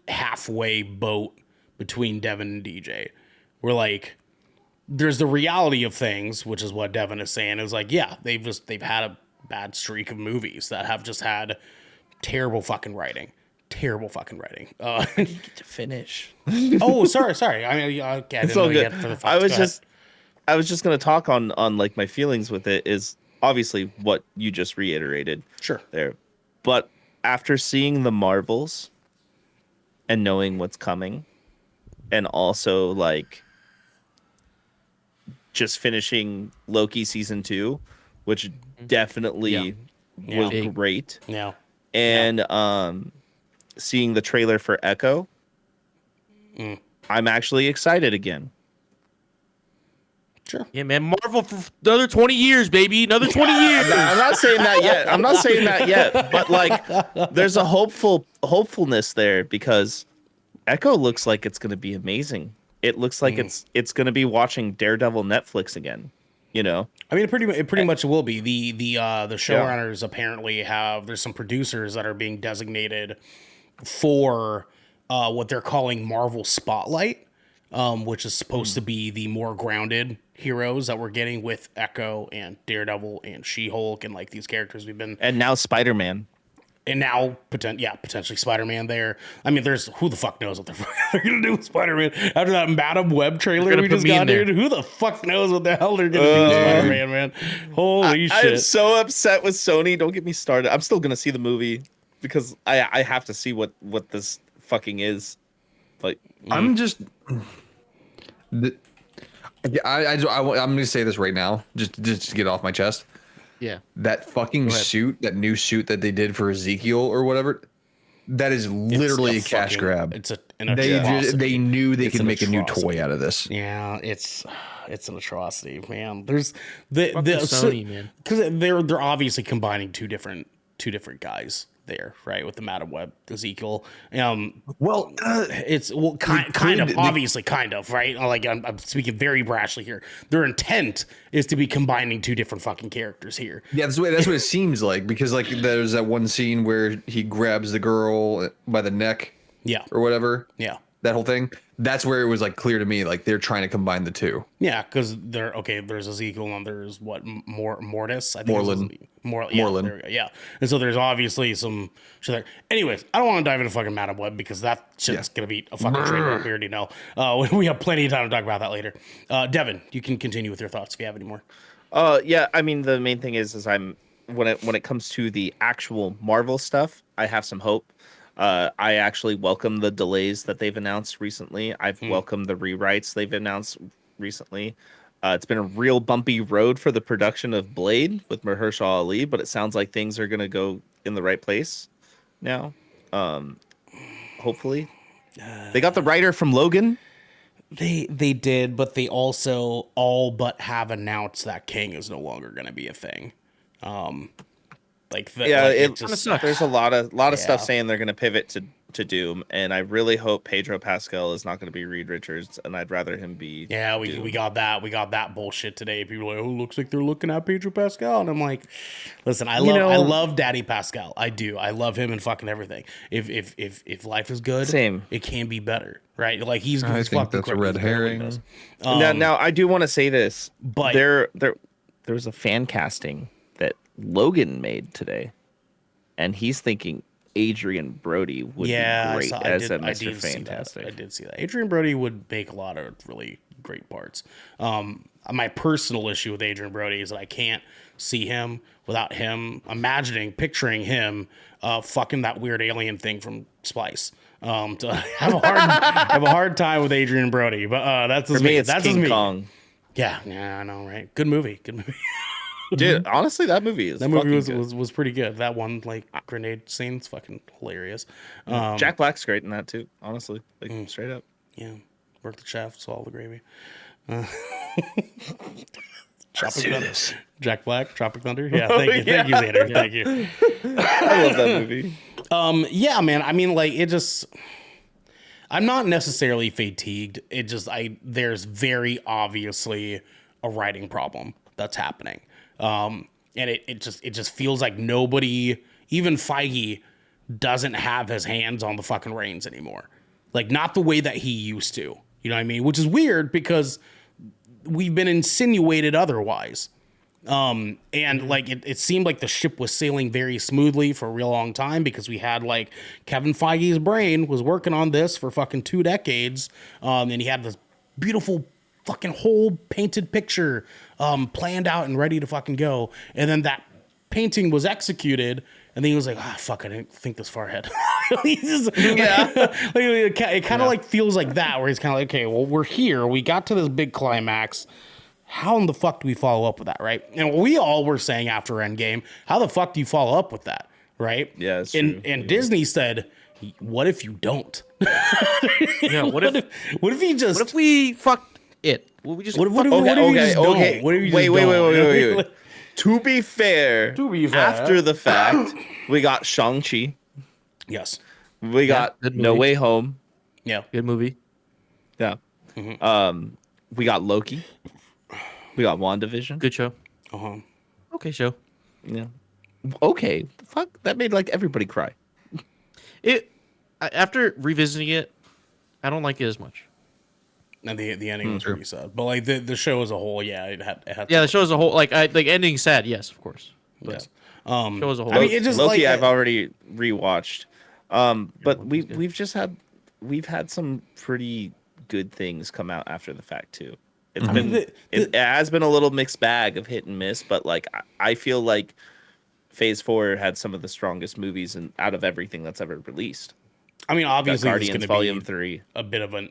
halfway boat between Devin and DJ. We're like, there's the reality of things, which is what Devin is saying. Is like, yeah, they've had a bad streak of movies that have just had terrible fucking writing. Terrible fucking writing.
You get to finish.
Oh, sorry. I mean, okay, I didn't
It's
know
all
you
good.
had further thoughts.
I was
Go ahead.
just gonna talk on like my feelings with it is obviously what you just reiterated.
Sure.
There, but after seeing the Marvels and knowing what's coming, and also like just finishing Loki season 2, which definitely was
Yeah.
great,
Yeah.
and seeing the trailer for Echo, I'm actually excited again.
Sure.
Yeah, man. Marvel for another 20 years, baby. Another 20 years.
I'm not saying that yet. But like, there's a hopefulness there because Echo looks like it's going to be amazing. It looks like it's going to be watching Daredevil Netflix again. You know,
I mean, it pretty much will be. The showrunners apparently there's some producers that are being designated for what they're calling Marvel Spotlight, which is supposed to be the more grounded heroes that we're getting with Echo and Daredevil and She-Hulk and like these characters we've been.
and now Spider-Man.
And now, potentially Spider-Man there. I mean, there's who the fuck knows what they're going to do with Spider-Man after that Madam Web trailer
gonna
we
put
just
me in
got,
there.
dude. Who the fuck knows what the hell they're going to do with Spider-Man, man? Holy
I'm
shit.
so upset with Sony. Don't get me started. I'm still going to see the movie because I have to see what this fucking is. Like,
I'm just. I'm going to say this right now, just to get off my chest.
Yeah.
That fucking suit, that new suit that they did for Ezekiel or whatever, that is literally a cash grab.
It's an
They
atrocity.
they knew they
It's
could
an
make a new
atrocity.
toy out of this.
Yeah, it's an atrocity, man. There's the
Sony, man.
because they're obviously combining two different guys there, right? With the Madam Web Ezekiel.
Well,
It's kind of obviously kind of right. Like I'm speaking very brashly here. Their intent is to be combining two different fucking characters here.
yeah, that's what it seems like, because like there's that one scene where he grabs the girl by the neck
Yeah,
or whatever.
yeah.
That whole thing. That's where it was like clear to me, like they're trying to combine the two.
Yeah, because there's Ezekiel and there's what Mortis. I think
Moreland.
Moreland.
Moreland.
There we go. Yeah, and so there's obviously some shit there. Anyways, I don't want to dive into fucking Madam Web because that shit's gonna be a fucking train wreck. We already know. We have plenty of time to talk about that later. Devin, you can continue with your thoughts if you have any more.
yeah, I mean the main thing is I'm when it comes to the actual Marvel stuff, I have some hope. I actually welcome the delays that they've announced recently. I've welcomed the rewrites they've announced recently. It's been a real bumpy road for the production of Blade with Mahershala Ali, but it sounds like things are going to go in the right place now. Hopefully. They got the writer from Logan.
They did, but they also all but have announced that King is no longer going to be a thing.
There's a lot of stuff
Yeah.
saying they're going to pivot to Doom, and I really hope Pedro Pascal is not going to be Reed Richards, and I'd rather him be.
Yeah, we got that bullshit today. People are like, oh, looks like they're looking at Pedro Pascal, and I'm like, listen, I love Daddy Pascal. I do. I love him and fucking everything. If life is good,
Same.
it can be better, right? Like he's
I think
fucking
that's a
great.
red
He's great at what he
herring.
does.
Now I do want to say this,
but-
there was a fan casting that Logan made today, and he's thinking Adrian Brody would be great as a Mr. Fantastic.
I did see that. Adrian Brody would make a lot of really great parts. My personal issue with Adrian Brody is that I can't see him without him picturing him fucking that weird alien thing from Splice. To have a hard time with Adrian Brody, but that's just
For me, it's
That's
King
just me.
Kong.
Yeah, I know, right? Good movie.
Dude, honestly, that movie is
That movie
fucking
was pretty good. That one like grenade scene's fucking hilarious.
good. Jack Black's great in that too. Honestly, straight up.
Yeah, work the shaft, swallow the gravy.
Let's do this.
Jack Black, Tropic Thunder. Yeah, thank you, Xander. Thank you.
I love that movie.
Yeah, man. I mean, like it just. I'm not necessarily fatigued. There's very obviously a writing problem that's happening, and it just feels like nobody, even Feige, doesn't have his hands on the fucking reins anymore. Like not the way that he used to. You know what I mean? Which is weird because we've been insinuated otherwise. And like it seemed like the ship was sailing very smoothly for a real long time because we had like Kevin Feige's brain was working on this for fucking 2 decades. And he had this beautiful fucking whole painted picture planned out and ready to fucking go. And then that painting was executed. And then he was like, fuck, I didn't think this far ahead. It kind of like feels like that, where he's kind of like, okay, well, we're here. We got to this big climax. How in the fuck do we follow up with that, right? And we all were saying after Endgame, how the fuck do you follow up with that, right?
Yeah, that's
and
true.
And Disney said, what if you don't?
Yeah, what if
you just...
What if we fucked it? What if we just
What if you just don't? What if you just
Wait.
don't?
To be fair, after the fact, we got Shang-Chi.
Yes.
We got
good
No
movie.
Way Home.
Yeah.
Good movie.
Yeah. We got Loki. We got WandaVision.
Good show.
Uh-huh.
Okay, show.
Yeah. Okay. Fuck. That made like everybody cry.
After revisiting it, I don't like it as much.
And the ending was pretty sad. But like the show as a whole, yeah, it had
Yeah, the show as a whole, like ending sad, yes, of course. But
yes.
show as a whole.
I mean, it just
Loki,
like
I've already rewatched. But we've had some pretty good things come out after the fact too. It's been it has been a little mixed bag of hit and miss, but like I feel like Phase 4 had some of the strongest movies out of everything that's ever released.
I mean, obviously, it's
Guardians
going to
Volume
be
3.
a bit of an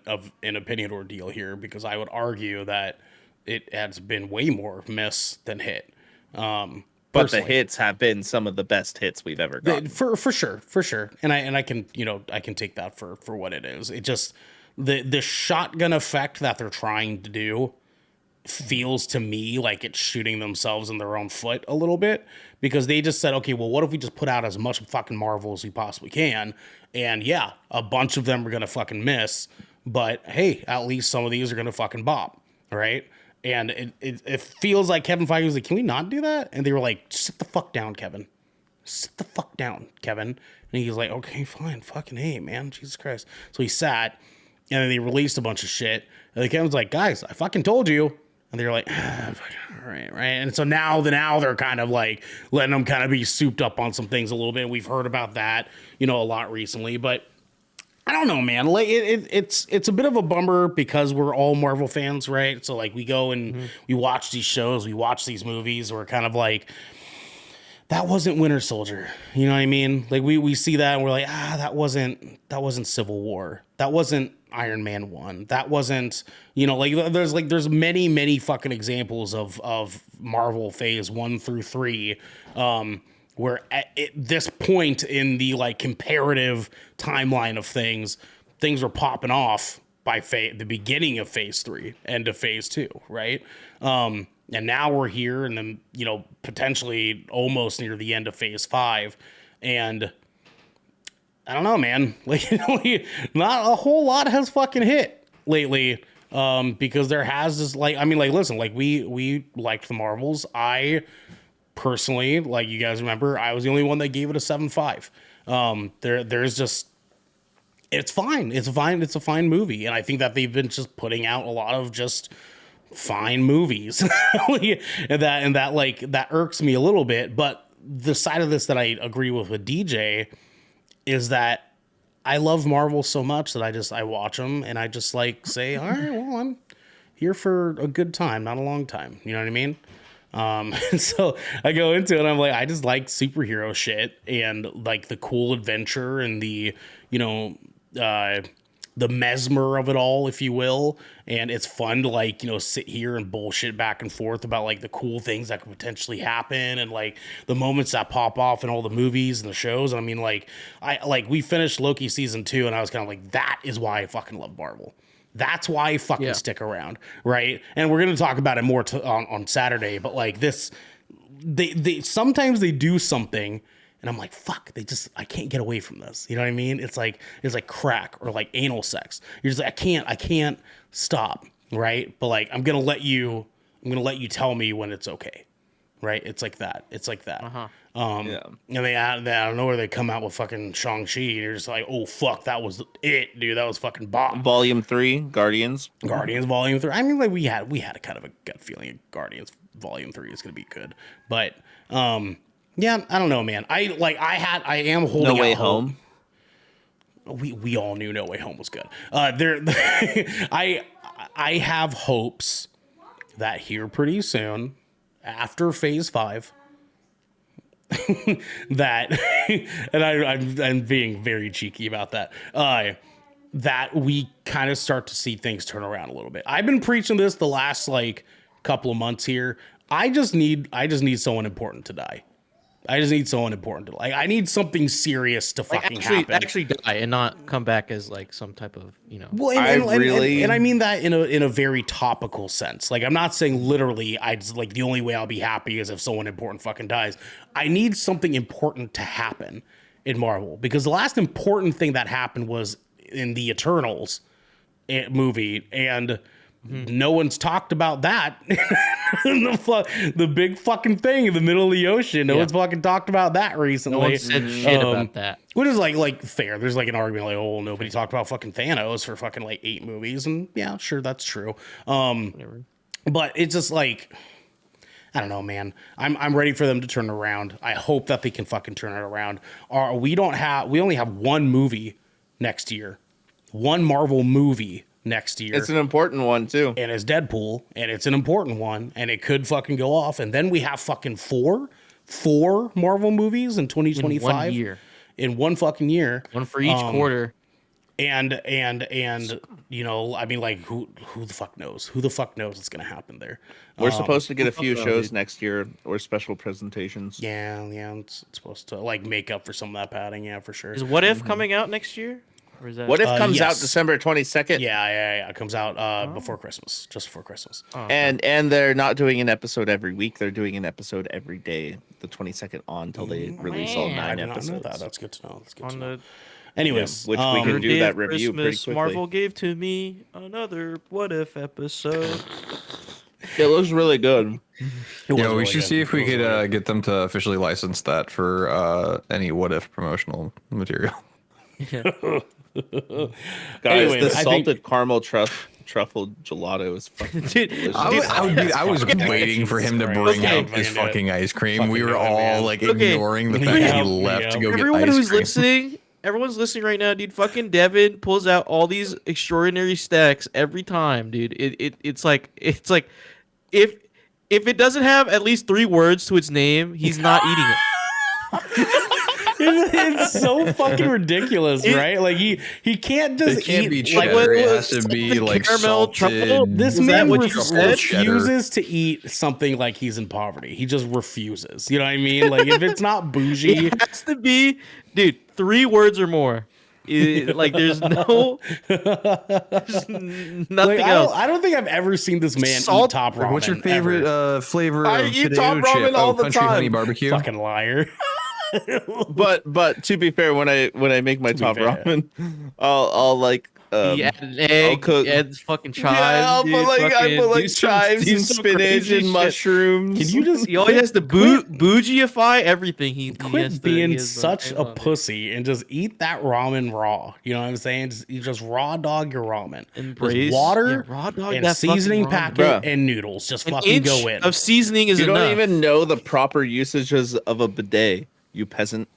opinion ordeal here, because I would argue that it has been way more miss than hit.
But the
Personally.
hits have been some of the best hits we've ever gotten.
For sure, and I can I can take that for what it is. It just the shotgun effect that they're trying to do feels to me like it's shooting themselves in their own foot a little bit, because they just said, okay, well, what if we just put out as much fucking Marvel as we possibly can? And yeah, a bunch of them are gonna fucking miss, but hey, at least some of these are gonna fucking bop, right? And it feels like Kevin Feige was like, can we not do that? And they were like, sit the fuck down, Kevin. Sit the fuck down, Kevin. And he's like, okay, fine, fucking hey, man, Jesus Christ. So he sat, and then they released a bunch of shit. And then Kevin's like, guys, I fucking told you. And they're like, all right. And so now they're kind of like letting them kind of be souped up on some things a little bit. We've heard about that, a lot recently. But I don't know, man. Like it's a bit of a bummer because we're all Marvel fans, right? So like we go and we watch these shows, we watch these movies. We're kind of like, that wasn't Winter Soldier. You know what I mean? Like we see that and we're like, that wasn't Civil War. That wasn't Iron Man 1. That wasn't, there's many fucking examples of Marvel Phase 1 through 3, where at this point in the like comparative timeline of things were popping off by the beginning of Phase 3 and to Phase 2, right? And now we're here and then, potentially almost near the end of Phase 5. And I don't know, man. Like, not a whole lot has fucking hit lately. Because there has this, listen, like we liked the Marvels. I personally, like you guys remember, I was the only one that gave it a 7.5. There's just, it's fine. It's a fine movie. And I think that they've been just putting out a lot of just fine movies. and that irks me a little bit. But the side of this that I agree with DJ is that I love Marvel so much that I watch them and I just like say, all right, well, I'm here for a good time, not a long time. You know what I mean? And so I go into it and I'm like, I just like superhero shit and like the cool adventure and the, the mesmer of it all, if you will. And it's fun to like, sit here and bullshit back and forth about like the cool things that could potentially happen and like the moments that pop off in all the movies and the shows. And I mean, we finished Loki season 2 and I was kind of like, that is why I fucking love Marvel. That's why I fucking stick around. Right. And we're going to talk about it more on Saturday, but like this, they sometimes they do something and I'm like, fuck, I can't get away from this. You know what I mean? It's like crack or like anal sex. You're just like, I can't stop. Right. But like, I'm going to let you tell me when it's okay. Right. It's like that.
Uh-huh.
And they out of nowhere, they come out with fucking Shang-Chi and you're just like, oh fuck, that was it, dude. That was fucking bomb.
Volume 3, Guardians
Volume 3. I mean, like we had a kind of a gut feeling of Guardians Volume 3 is going to be good. But yeah, I don't know, man. I am holding
No Way
out hope.
Home.
We all knew No Way Home was good. I have hopes that here pretty soon, after Phase 5, that, and I'm being very cheeky about that, that we kind of start to see things turn around a little bit. I've been preaching this the last like couple of months here. I just need someone important to die. I just need someone important to like. I need something serious to fucking happen.
Actually die and not come back as like some type of
Well, and I mean that in a very topical sense. Like, I'm not saying literally. I just like the only way I'll be happy is if someone important fucking dies. I need something important to happen in Marvel, because the last important thing that happened was in the Eternals movie, and no one's talked about that. the big fucking thing in the middle of the ocean. No one's fucking talked about that recently.
no one said shit about that.
Which is like fair. There's like an argument like, oh, nobody talked about fucking Thanos for fucking like 8 movies, and yeah, sure, that's true. But it's just like, I don't know, man. I'm ready for them to turn around. I hope that they can fucking turn it around. We only have one movie next year, one Marvel movie next year.
It's an important one too.
And it's Deadpool, and it's an important one, and it could fucking go off. And then we have fucking four Marvel movies in 2025.
In 1 year.
In one fucking year.
One for each quarter.
And you know, I mean, like, who the fuck knows? Who the fuck knows what's gonna happen there?
We're supposed to get a few shows next year or special presentations.
Yeah, it's supposed to like make up for some of that padding. Yeah, for sure.
Is What If coming out next year? Or is that
What If comes out
yes.
December 22nd?
Yeah. It comes out before Christmas, just before Christmas.
Oh,
And they're not doing an episode every week. They're doing an episode every day, the 22nd on until they release all
man.
9
I did not
episodes.
know that. That's good to know. That's good to
on
know.
the
Anyways,
which we can do that review pretty
Christmas,
quickly.
Marvel gave to me another What If episode.
It looks really good.
Yeah, we should see if we could get them to officially license that for any What If promotional material.
Guys,
Anyway,
the
I
salted
think-
caramel truffle gelato is fucking
Dude,
delicious.
I was waiting for him to bring out this fucking ice cream. We were all like ignoring the fact that he left to go get
everyone
ice
who's
cream.
listening, everyone's listening right now, dude. Fucking Devin pulls out all these extraordinary stacks every time, dude. It's like if it doesn't have at least 3 words to its name, he's not eating it.
It's so fucking ridiculous, right? Like he can't just
It can't
eat
be
like
cheddar. It has to be like
caramel
salted.
truffle.
this
Was
man
that what you said?
refuses to eat something like he's in poverty. He just refuses. You know what I mean? Like if it's not bougie,
It has to be, dude, 3 words or more. Like there's nothing
like,
else.
I don't think I've ever seen this man
Salt-
eat top ramen.
What's your favorite flavor
I
of
eat
potato
top ramen
chip?
all the
Country
time.
honey barbecue.
Fucking liar.
But to be fair, when I make my top
fair.
ramen, I'll like
You add an egg,
cook-
you add fucking chives.
yeah, I'll
dude,
put like I
fucking
put like
do some-
chives
do
and
some
spinach
crazy
and
shit.
mushrooms.
Can you just
He always has to bougieify everything. He has
quit
to-
being
he has
such
to-
a pussy and just eat that ramen raw? You know what I'm saying? You just raw dog your ramen.
Embrace-
Just water
yeah, raw dog
and
that fucking
seasoning
ramen.
packet
Bruh.
and noodles. Just
An
fucking
inch
go in.
of seasoning is
You
enough.
don't even know the proper usages of a bidet, you peasant.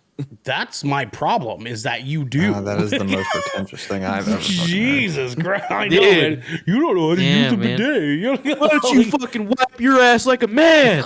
That's my problem. Is that you do?
That is the most pretentious thing I've ever. fucking heard.
Jesus Christ! I know,
Dude.
man. You don't know how to use
Damn,
a
man.
bidet. You don't
Why don't you fucking wipe your ass like a man?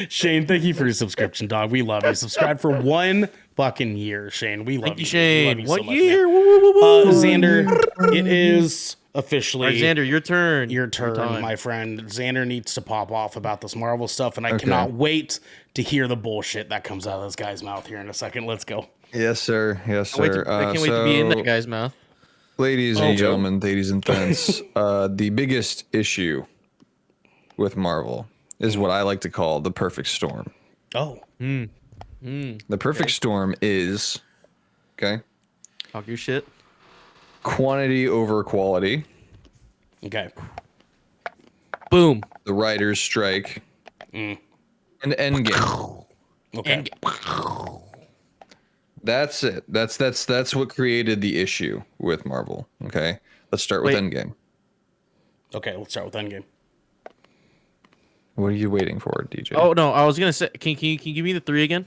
Shane, thank you for your subscription, dog. We love you. Subscribe for 1 fucking year, Shane. We love
Thank you,
We
Shane.
love you so
1
much,
year.
man.
Woo, woo, woo, woo.
Xander, it is officially
Alright, Xander, your turn.
your turn,
time.
my friend. Xander needs to pop off about this Marvel stuff, and I cannot wait to hear the bullshit that comes out of this guy's mouth here in a second. Let's go.
Yes, sir. Yes,
I
sir.
can't wait to be in that guy's mouth.
Ladies and gentlemen, ladies and gents, the biggest issue with Marvel is what I like to call the perfect storm.
Oh,
The perfect storm is, okay,
Talk your shit.
quantity over quality,
okay.
Boom.
the writer's strike, and Endgame.
Okay.
That's it. That's what created the issue with Marvel. Okay, let's start with
Wait.
Endgame.
Okay, let's start with Endgame.
What are you waiting for, DJ?
Oh no, I was gonna say, can you give me the three again?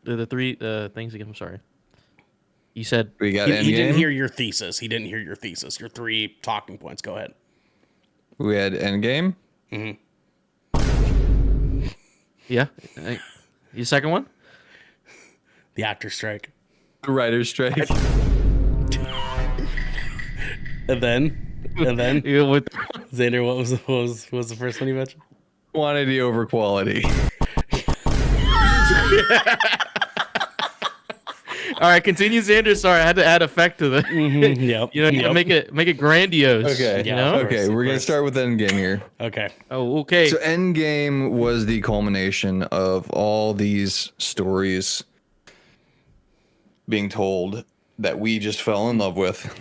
The three things again. I'm sorry. You said
we got
He didn't
Endgame.
hear your thesis. Your 3 talking points. Go ahead.
We had Endgame.
yeah. Your second one?
The actor strike.
The writer's strike.
And then
Yeah, with
Xander, what was the first one you mentioned?
Quantity over quality.
All right, continue, Xander. Sorry, I had to add effect to the.
Yep.
You know, you gotta make it grandiose.
Okay.
You
Yeah,
know.
of
Okay, we're gonna start with Endgame here.
Okay.
Oh, okay.
So Endgame was the culmination of all these stories being told that we just fell in love with.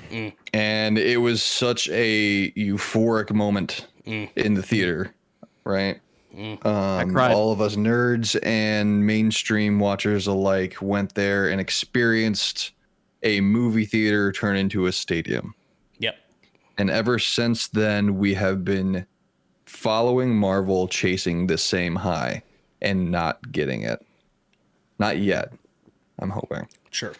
And it was such a euphoric moment in the theater, right?
I cried.
All of us nerds and mainstream watchers alike went there and experienced a movie theater turn into a stadium.
Yep.
And ever since then, we have been following Marvel chasing the same high and not getting it. Not yet. I'm hoping.
Sure.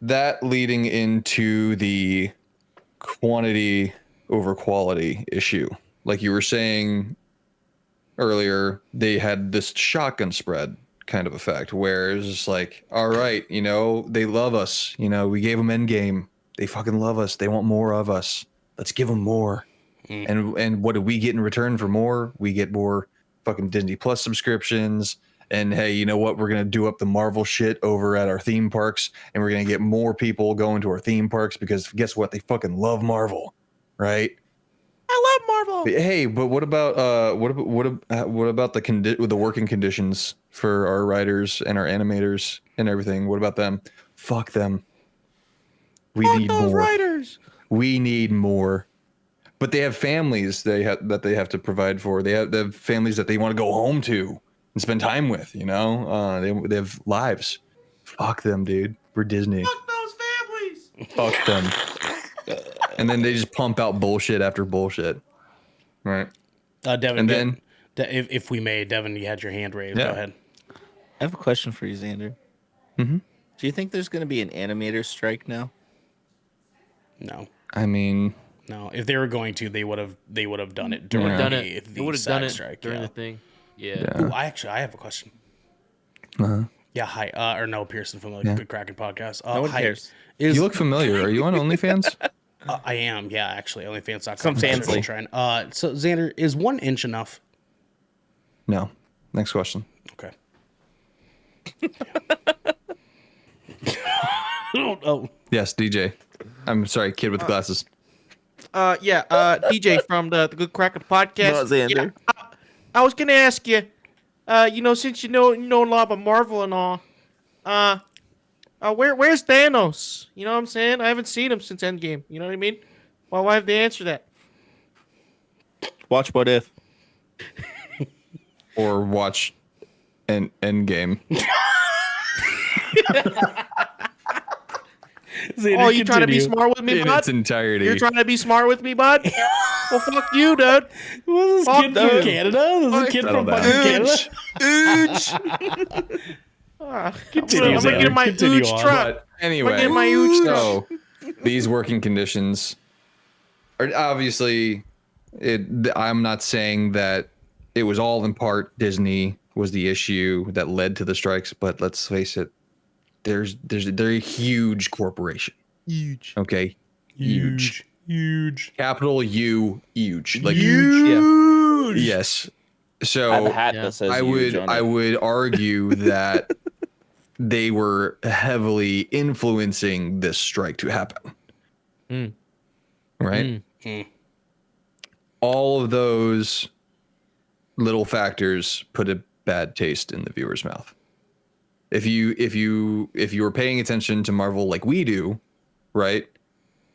That leading into the quantity over quality issue. Like you were saying earlier, they had this shotgun spread kind of effect where it's just like, all right, you know, they love us. You know, we gave them Endgame. They fucking love us. They want more of us. Let's give them more. And what do we get in return for more? We get more fucking Disney Plus subscriptions. And hey, you know what? We're going to do up the Marvel shit over at our theme parks. And we're going to get more people going to our theme parks because guess what? They fucking love Marvel, right?
I love Marvel.
Hey, but what about the working conditions for our writers and our animators and everything? What about them? Fuck them. We need
those
more.
writers.
We need more. But they have families they have to provide for. They have families that they want to go home to and spend time with. You know, they have lives. Fuck them, dude. We're Disney.
Fuck those families.
Fuck them. And then they just pump out bullshit after bullshit. Right.
Devin,
And then
if we may, Devin, you had your hand raised.
Yeah.
Go ahead.
I have a question for you, Xander.
Mhm.
Do you think there's going to be an animator strike now?
No.
I mean,
No. If they were going to, they would have done it during
Yeah.
Done
the,
it.
the
They would have
SAG
done it
strike.
during
Yeah.
the thing. Yeah.
Yeah.
Ooh, I have a question.
uh-huh.
Yeah, hi. Or no, Pearson from the
Yeah.
Good Kraken podcast.
No one
hi.
cares.
Is
You look familiar. Are you on OnlyFans?
I am, yeah, actually. OnlyFans.com.
Some fancy.
Trying. So Xander, is 1 inch enough?
No. Next question.
Okay. Oh,
Yes, DJ. I'm sorry, kid with glasses.
DJ from the Good Kraken podcast.
No, Xander.
Yeah, I was gonna ask you, since you know a lot about Marvel and all, where's Thanos? You know what I'm saying? I haven't seen him since Endgame. You know what I mean? Why have they answered that?
Watch What If.
Or watch an Endgame.
Xander,
Oh, you trying to be
continue.
smart with me,
In
bud?
its entirety.
You're trying to be smart with me, bud? Well, fuck you, dude.
Was this
Fuck
kid
no.
from Canada? This is a kid
Settle
from
down.
fucking Canada? Continue,
I'm gonna get in my
Continue
ooch
on.
truck.
But anyway,
Get my ooch
so these working conditions are obviously I'm not saying that it was all in part Disney was the issue that led to the strikes, but let's face it, they're a huge corporation.
Huge.
Okay.
Huge.
Capital U, huge. Like
Huge.
yes. So
I have a hat
Yeah.
that says
I
huge on it.
would argue that they were heavily influencing this strike to happen.
Mm.
Right?
Mm.
All of those little factors put a bad taste in the viewer's mouth. If you were paying attention to Marvel like we do, right?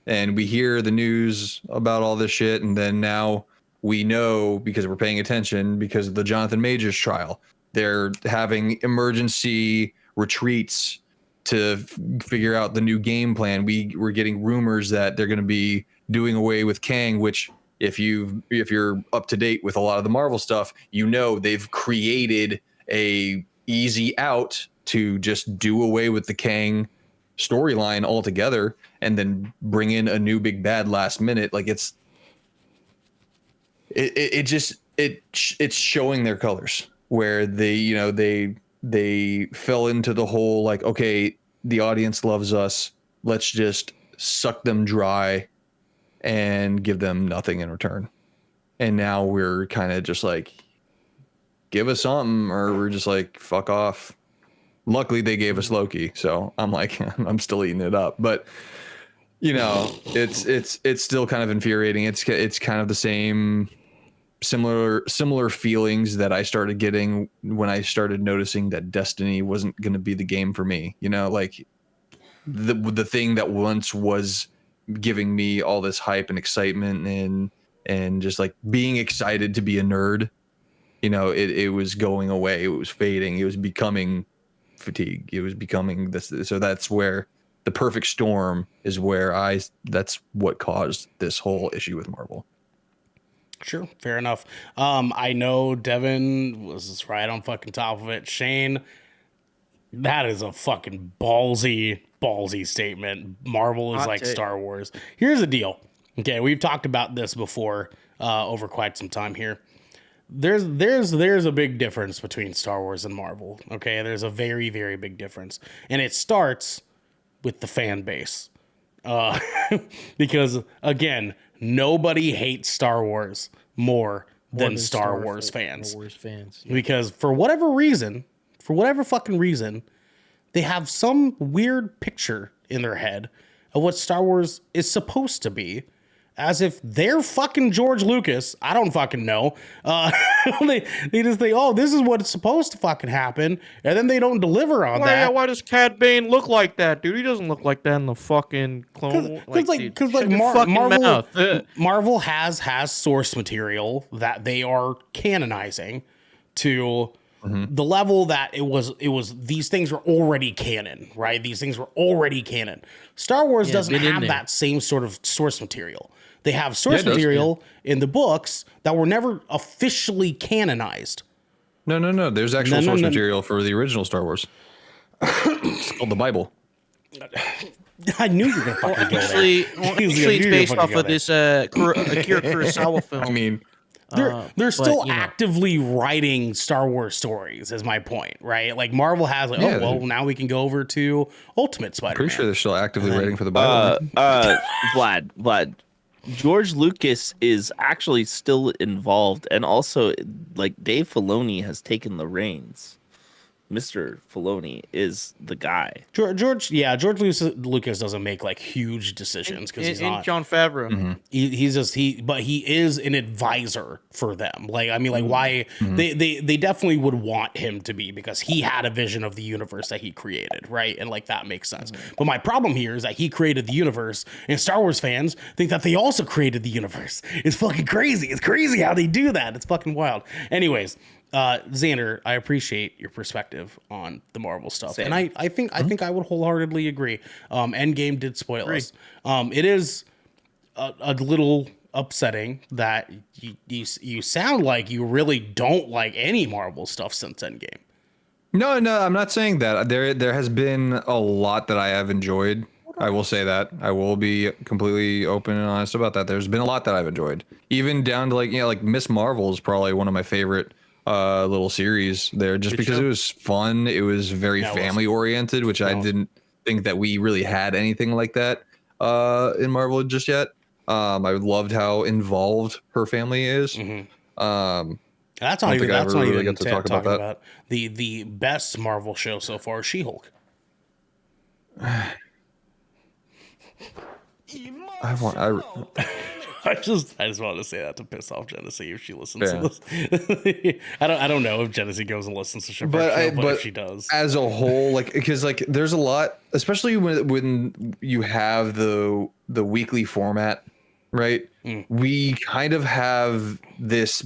And we hear the news about all this shit, and then now we know because we're paying attention because of the Jonathan Majors trial. They're having emergency retreats to figure out the new game plan. We're getting rumors that they're going to be doing away with Kang, which if you're up to date with a lot of the Marvel stuff, you know they've created a easy out to just do away with the Kang storyline altogether and then bring in a new big bad last minute. Like it's showing their colors where they fell into the whole like, okay, the audience loves us, let's just suck them dry and give them nothing in return. And now we're kind of just like, give us something, or we're just like, fuck off. Luckily they gave us Loki, so I'm like, I'm still eating it up. But it's still kind of infuriating. It's kind of the same similar feelings that I started getting when I started noticing that Destiny wasn't going to be the game for me. Like the thing that once was giving me all this hype and excitement and just like being excited to be a nerd, it was going away. It was fading. It was becoming fatigue. It was becoming this. So that's where the perfect storm is, where that's what caused this whole issue with Marvel.
Sure, fair enough. I know Devin was right on fucking top of it. Shane, that is a fucking ballsy statement. Marvel is like Star Wars. Here's the deal. Okay, we've talked about this before over quite some time here. There's a big difference between Star Wars and Marvel. Okay, there's a very, very big difference, and it starts with the fan base. Because again, nobody hates Star Wars more than Star Wars fans.
Yeah.
Because for whatever fucking reason, they have some weird picture in their head of what Star Wars is supposed to be, as if they're fucking George Lucas. I don't fucking know. They just think, oh, this is what's supposed to fucking happen, and then they don't deliver on that.
Why does Cad Bane look like that, dude? He doesn't look like that in the fucking Clone Wars.
Marvel has source material that they are canonizing to the level that it was these things were already canon, right? These things were already canon. Star Wars doesn't have that same sort of source material. They have source material in the books that were never officially canonized.
No. There's actual source material for the original Star Wars. It's called the Bible.
I knew you were going to fucking go there.
Actually, it's based off of this Akira Kurosawa film.
I mean,
they're still actively writing Star Wars stories, is my point, right? Like Marvel has like, now we can go over to Ultimate Spider-Man.
Pretty sure they're still actively writing for the Bible.
Vlad. George Lucas is actually still involved, and also like Dave Filoni has taken the reins. Mr. Filoni is the guy.
George Lucas doesn't make like huge decisions because he's not.
Jon Favreau.
Mm-hmm. But he is an advisor for them. Like, I mean, like why they definitely would want him to be, because he had a vision of the universe that he created, right? And like that makes sense. But my problem here is that he created the universe, and Star Wars fans think that they also created the universe. It's fucking crazy. It's crazy how they do that. It's fucking wild. Anyways. Xander, I appreciate your perspective on the Marvel stuff.
Same.
And I think I would wholeheartedly agree. Endgame did spoil us. It is a little upsetting that you sound like you really don't like any Marvel stuff since Endgame.
No, I'm not saying that. There has been a lot that I have enjoyed. I will say that. I will be completely open and honest about that. There's been a lot that I've enjoyed, even down to like Miss Marvel is probably one of my favorite little series there, just because it was fun. It was very family oriented, which I didn't think that we really had anything like that in Marvel just yet. I loved how involved her family is.
That's not even talking about the best Marvel show so far, She-Hulk. I just wanted to say that to piss off Genesee if she listens to this. I don't know if Genesee goes and listens to Shipwreck, but if she does,
as a whole, like, because like there's a lot, especially when you have the weekly format, right? We kind of have this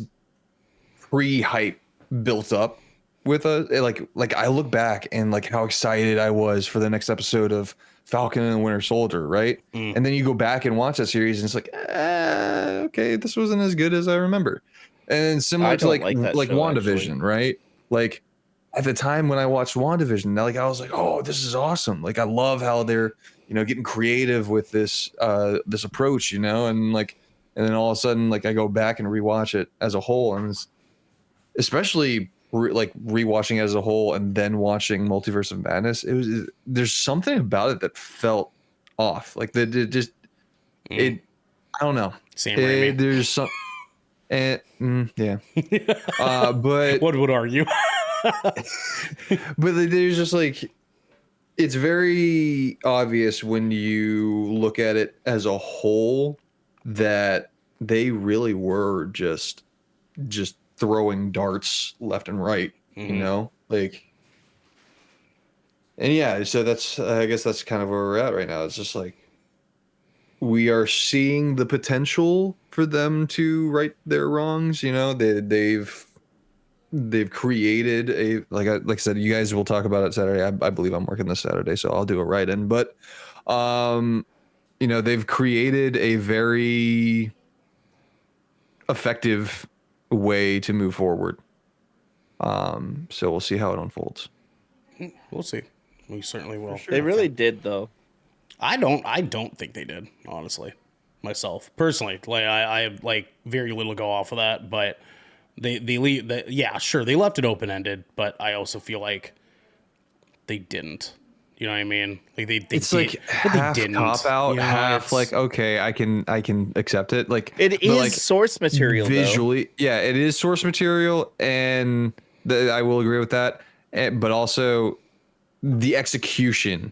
pre-hype built up with like I look back and like how excited I was for the next episode of Falcon and the Winter Soldier, right? And then you go back and watch that series, and it's like, okay, this wasn't as good as I remember. And similar
I
to
don't like that
like
show,
WandaVision, right? Like at the time when I watched WandaVision, like I was like, oh, this is awesome. Like I love how they're, you know, getting creative with this this approach, you know, and then all of a sudden, like I go back and rewatch it as a whole, and it's, especially like rewatching it as a whole and then watching Multiverse of Madness, there's something about it that felt off. Like that it just I don't know.
Sam Raimi.
There's some yeah. But
What would argue?
but there's just like, it's very obvious when you look at it as a whole that they really were just throwing darts left and right, you know, like, and yeah, so that's, I guess that's kind of where we're at right now. It's just like, we are seeing the potential for them to right their wrongs, you know. They've created a, like I said, you guys will talk about it Saturday. I believe I'm working this Saturday, so I'll do a write-in. But you know, they've created a very effective way to move forward. So we'll see how it unfolds.
We'll see. We certainly will.
They really did, though.
I don't think they did, honestly. Myself personally, like I have like very little to go off of that, but they leave. Yeah, sure, they left it open ended, but I also feel like they didn't. You know what I mean? Like they
It's
did,
like
but they
half
didn't,
cop out,
you know,
half
it's-
like, okay, I can accept it. Like
It
but,
is
like,
source material,
visually, yeah, it is source material, and I will agree with that. But also, the execution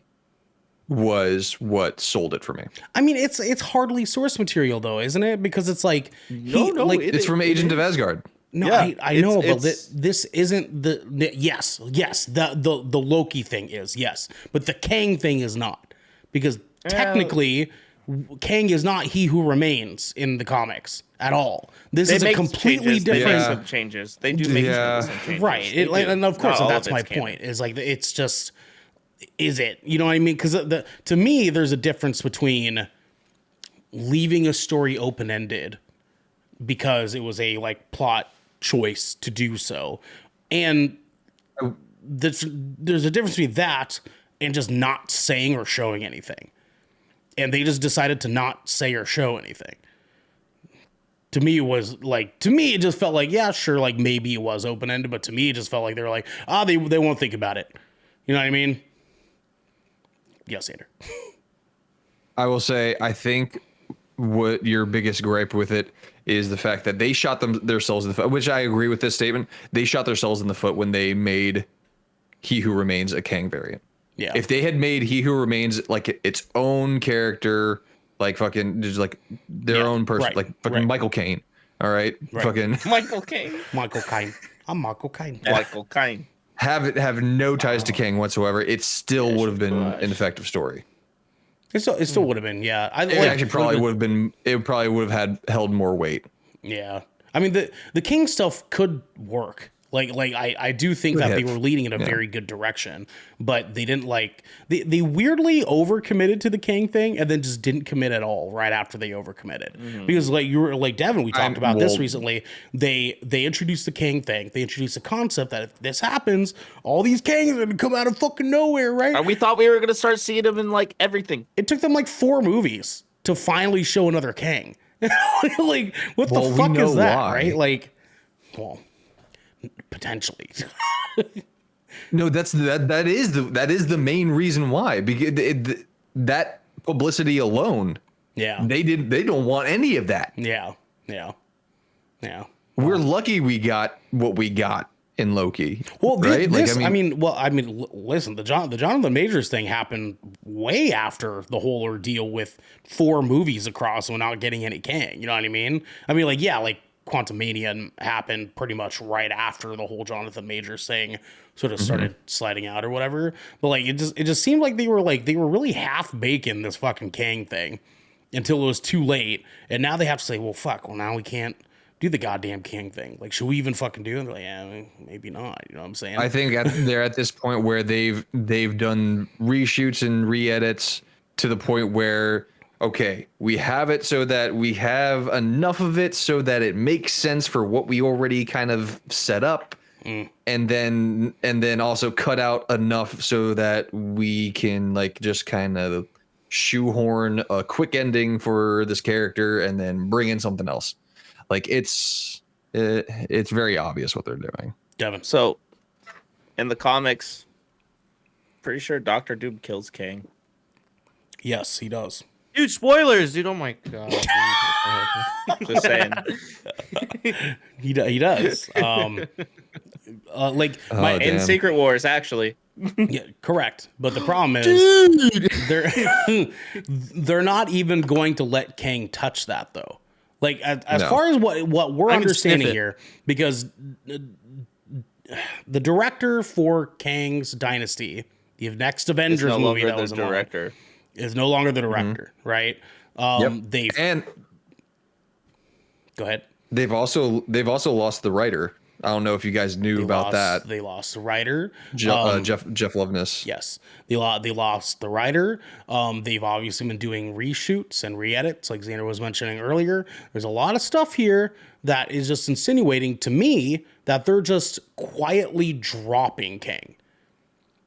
was what sold it for me.
I mean, it's hardly source material though, isn't it? Because it's like
It's from Agent of Asgard.
No,
Yeah,
I know, but
it's-
this isn't yes, the Loki thing is, yes, but the Kang thing is not, because technically Kang is not He Who Remains in the comics at all. This
They
is a
make
completely
changes. They make
different,
some changes. They do make some changes.
right?
They do.
And of course,
Not all
that's
of
my
it's canon.
point. Is like it's just, is it? You know what I mean? Because to me, there's a difference between leaving a story open ended because it was a like plot choice to do so, and there's a difference between that and just not saying or showing anything. And they just decided to not say or show anything. To me, it was like, to me, it just felt like, yeah, sure, like maybe it was open ended, but to me, it just felt like they were like, they won't think about it. You know what I mean? Yes, Andrew.
I will say, I think what your biggest gripe with it is the fact that they shot themselves in the foot, which I agree with this statement. They shot themselves in the foot when they made He Who Remains a Kang variant.
Yeah.
If they had made He Who Remains like its own character, like fucking just like their own person,
right,
like fucking
right.
Michael Caine. All right, fucking
Michael Caine.
Michael Caine. I'm Michael Caine.
Michael Caine.
have no ties to Kang whatsoever. It still would have been an effective story.
It still would have been, yeah.
It actually probably would have been. It probably would have held more weight.
Yeah. I mean, the King stuff could work. Like I do think that they were leading in a very good direction, but they didn't they weirdly overcommitted to the King thing and then just didn't commit at all right after they overcommitted. Because like you were like Devin, we talked about this recently. They introduced the King thing. They introduced the concept that if this happens, all these Kangs are gonna come out of fucking nowhere, right?
And we thought we were gonna start seeing him in like everything.
It took them like 4 movies to finally show another Kang. Like, what the
we
fuck
know
is that,
why.
right? Like, well, potentially.
No, that is the main reason why, because that publicity alone.
Yeah.
They don't want any of that.
Yeah.
We're lucky we got what we got in Loki.
Well,
right?
Listen, the Jonathan Majors thing happened way after the whole ordeal with 4 movies across without getting any Kang. You know what I mean? I mean, like, yeah, like Quantumania happened pretty much right after the whole Jonathan Majors thing sort of started sliding out or whatever. But like, it just seemed like they were really half baking this fucking Kang thing until it was too late, and now they have to say, well, fuck, well now we can't do the goddamn King thing. Like, should we even fucking do it? And they're like, yeah, maybe not. You know what I'm saying?
I think they're at this point where they've done reshoots and re-edits to the point where, okay, we have it so that we have enough of it so that it makes sense for what we already kind of set up. And then also cut out enough so that we can like just kind of shoehorn a quick ending for this character and then bring in something else. Like it's very obvious what they're doing.
Devin.
So, in the comics, pretty sure Doctor Doom kills Kang.
Yes, he does.
Dude, spoilers, dude. Oh my god.
Just saying.
He does. Like my
In
damn.
Secret Wars, actually.
yeah, correct. But the problem is, they're not even going to let Kang touch that though. Like as
No.
far as what we're
I can
understanding
sniff it.
here, because the director for Kang's Dynasty, the next
It's
Avengers
no
movie
longer
that
the
was directed,
director.
is no longer the director, right? They've
And
go ahead.
they've also lost the writer. I don't know if you guys knew about that.
They lost the writer.
Jeff Loveness.
Yes, they lost the writer. They've obviously been doing reshoots and re-edits, like Xander was mentioning earlier. There's a lot of stuff here that is just insinuating to me that they're just quietly dropping Kang.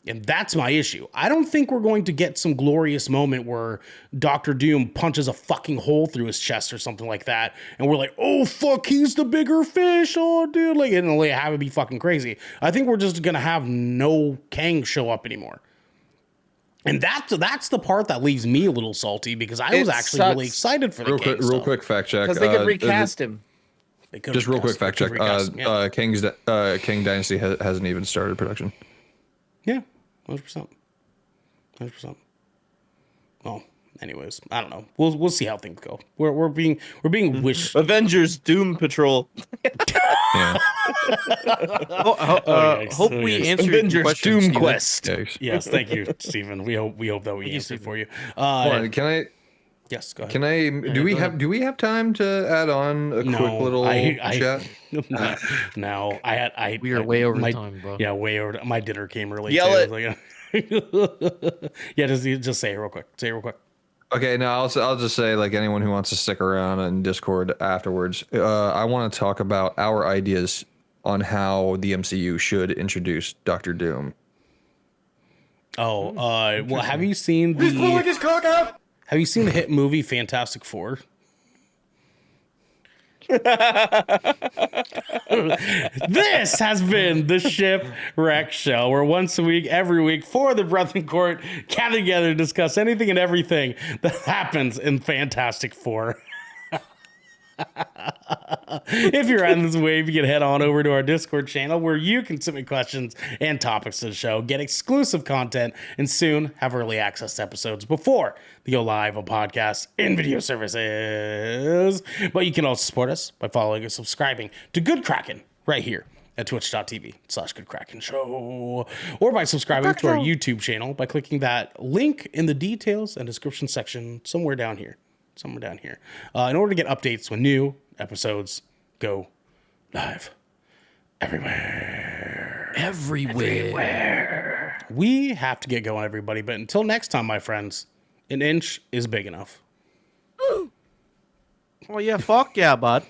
And that's my issue. I don't think we're going to get some glorious moment where Doctor Doom punches a fucking hole through his chest or something like that. And we're like, oh, fuck, he's the bigger fish. Oh, dude. Like, and like, have it be fucking crazy. I think we're just going to have no Kang show up anymore. And that's the part that leaves me a little salty because I was actually really excited for the Kang
Real
stuff.
quick fact check.
Because they could recast him.
They could
Just real quick
recast-
fact
they
check.
could recast him, yeah.
King Dynasty hasn't even started production.
Yeah, 100%. 100%. Well, anyways, I don't know. We'll see how things go. We're being wish.
Avengers Doom Patrol.
Yeah.
yikes.
Hope
Oh,
we
yikes.
answered your
Avengers
question,
Doom
Steven.
Quest.
Yikes.
Yes, thank you, Stephen. We hope that we answered for you.
Hold on, can I
Yes, go ahead.
do we have time to add on a quick little chat?
No,
We are way over
my,
time, bro.
Yeah, way over. My dinner came early.
Yell
too.
it.
I was like, yeah, just say it real quick. Say it real quick.
Okay, no, I'll just say, like, anyone who wants to stick around in Discord afterwards, I want to talk about our ideas on how the MCU should introduce Doctor Doom.
Oh, well, have you seen the hit movie Fantastic Four? This has been the Shipwreck Show, where once a week, every week, for the Brethren Court, gather together to discuss anything and everything that happens in Fantastic Four. If you're on this wave, you can head on over to our Discord channel where you can submit questions and topics to the show, get exclusive content, and soon have early access to episodes before they go live on podcasts and video services. But you can also support us by following and subscribing to Good Kraken right here at twitch.tv/Good Show, or by subscribing to our YouTube channel by clicking that link in the details and description section somewhere down here. In order to get updates when new episodes go live everywhere. We have to get going, everybody. But until next time, my friends, an inch is big enough.
Oh yeah, fuck yeah, bud.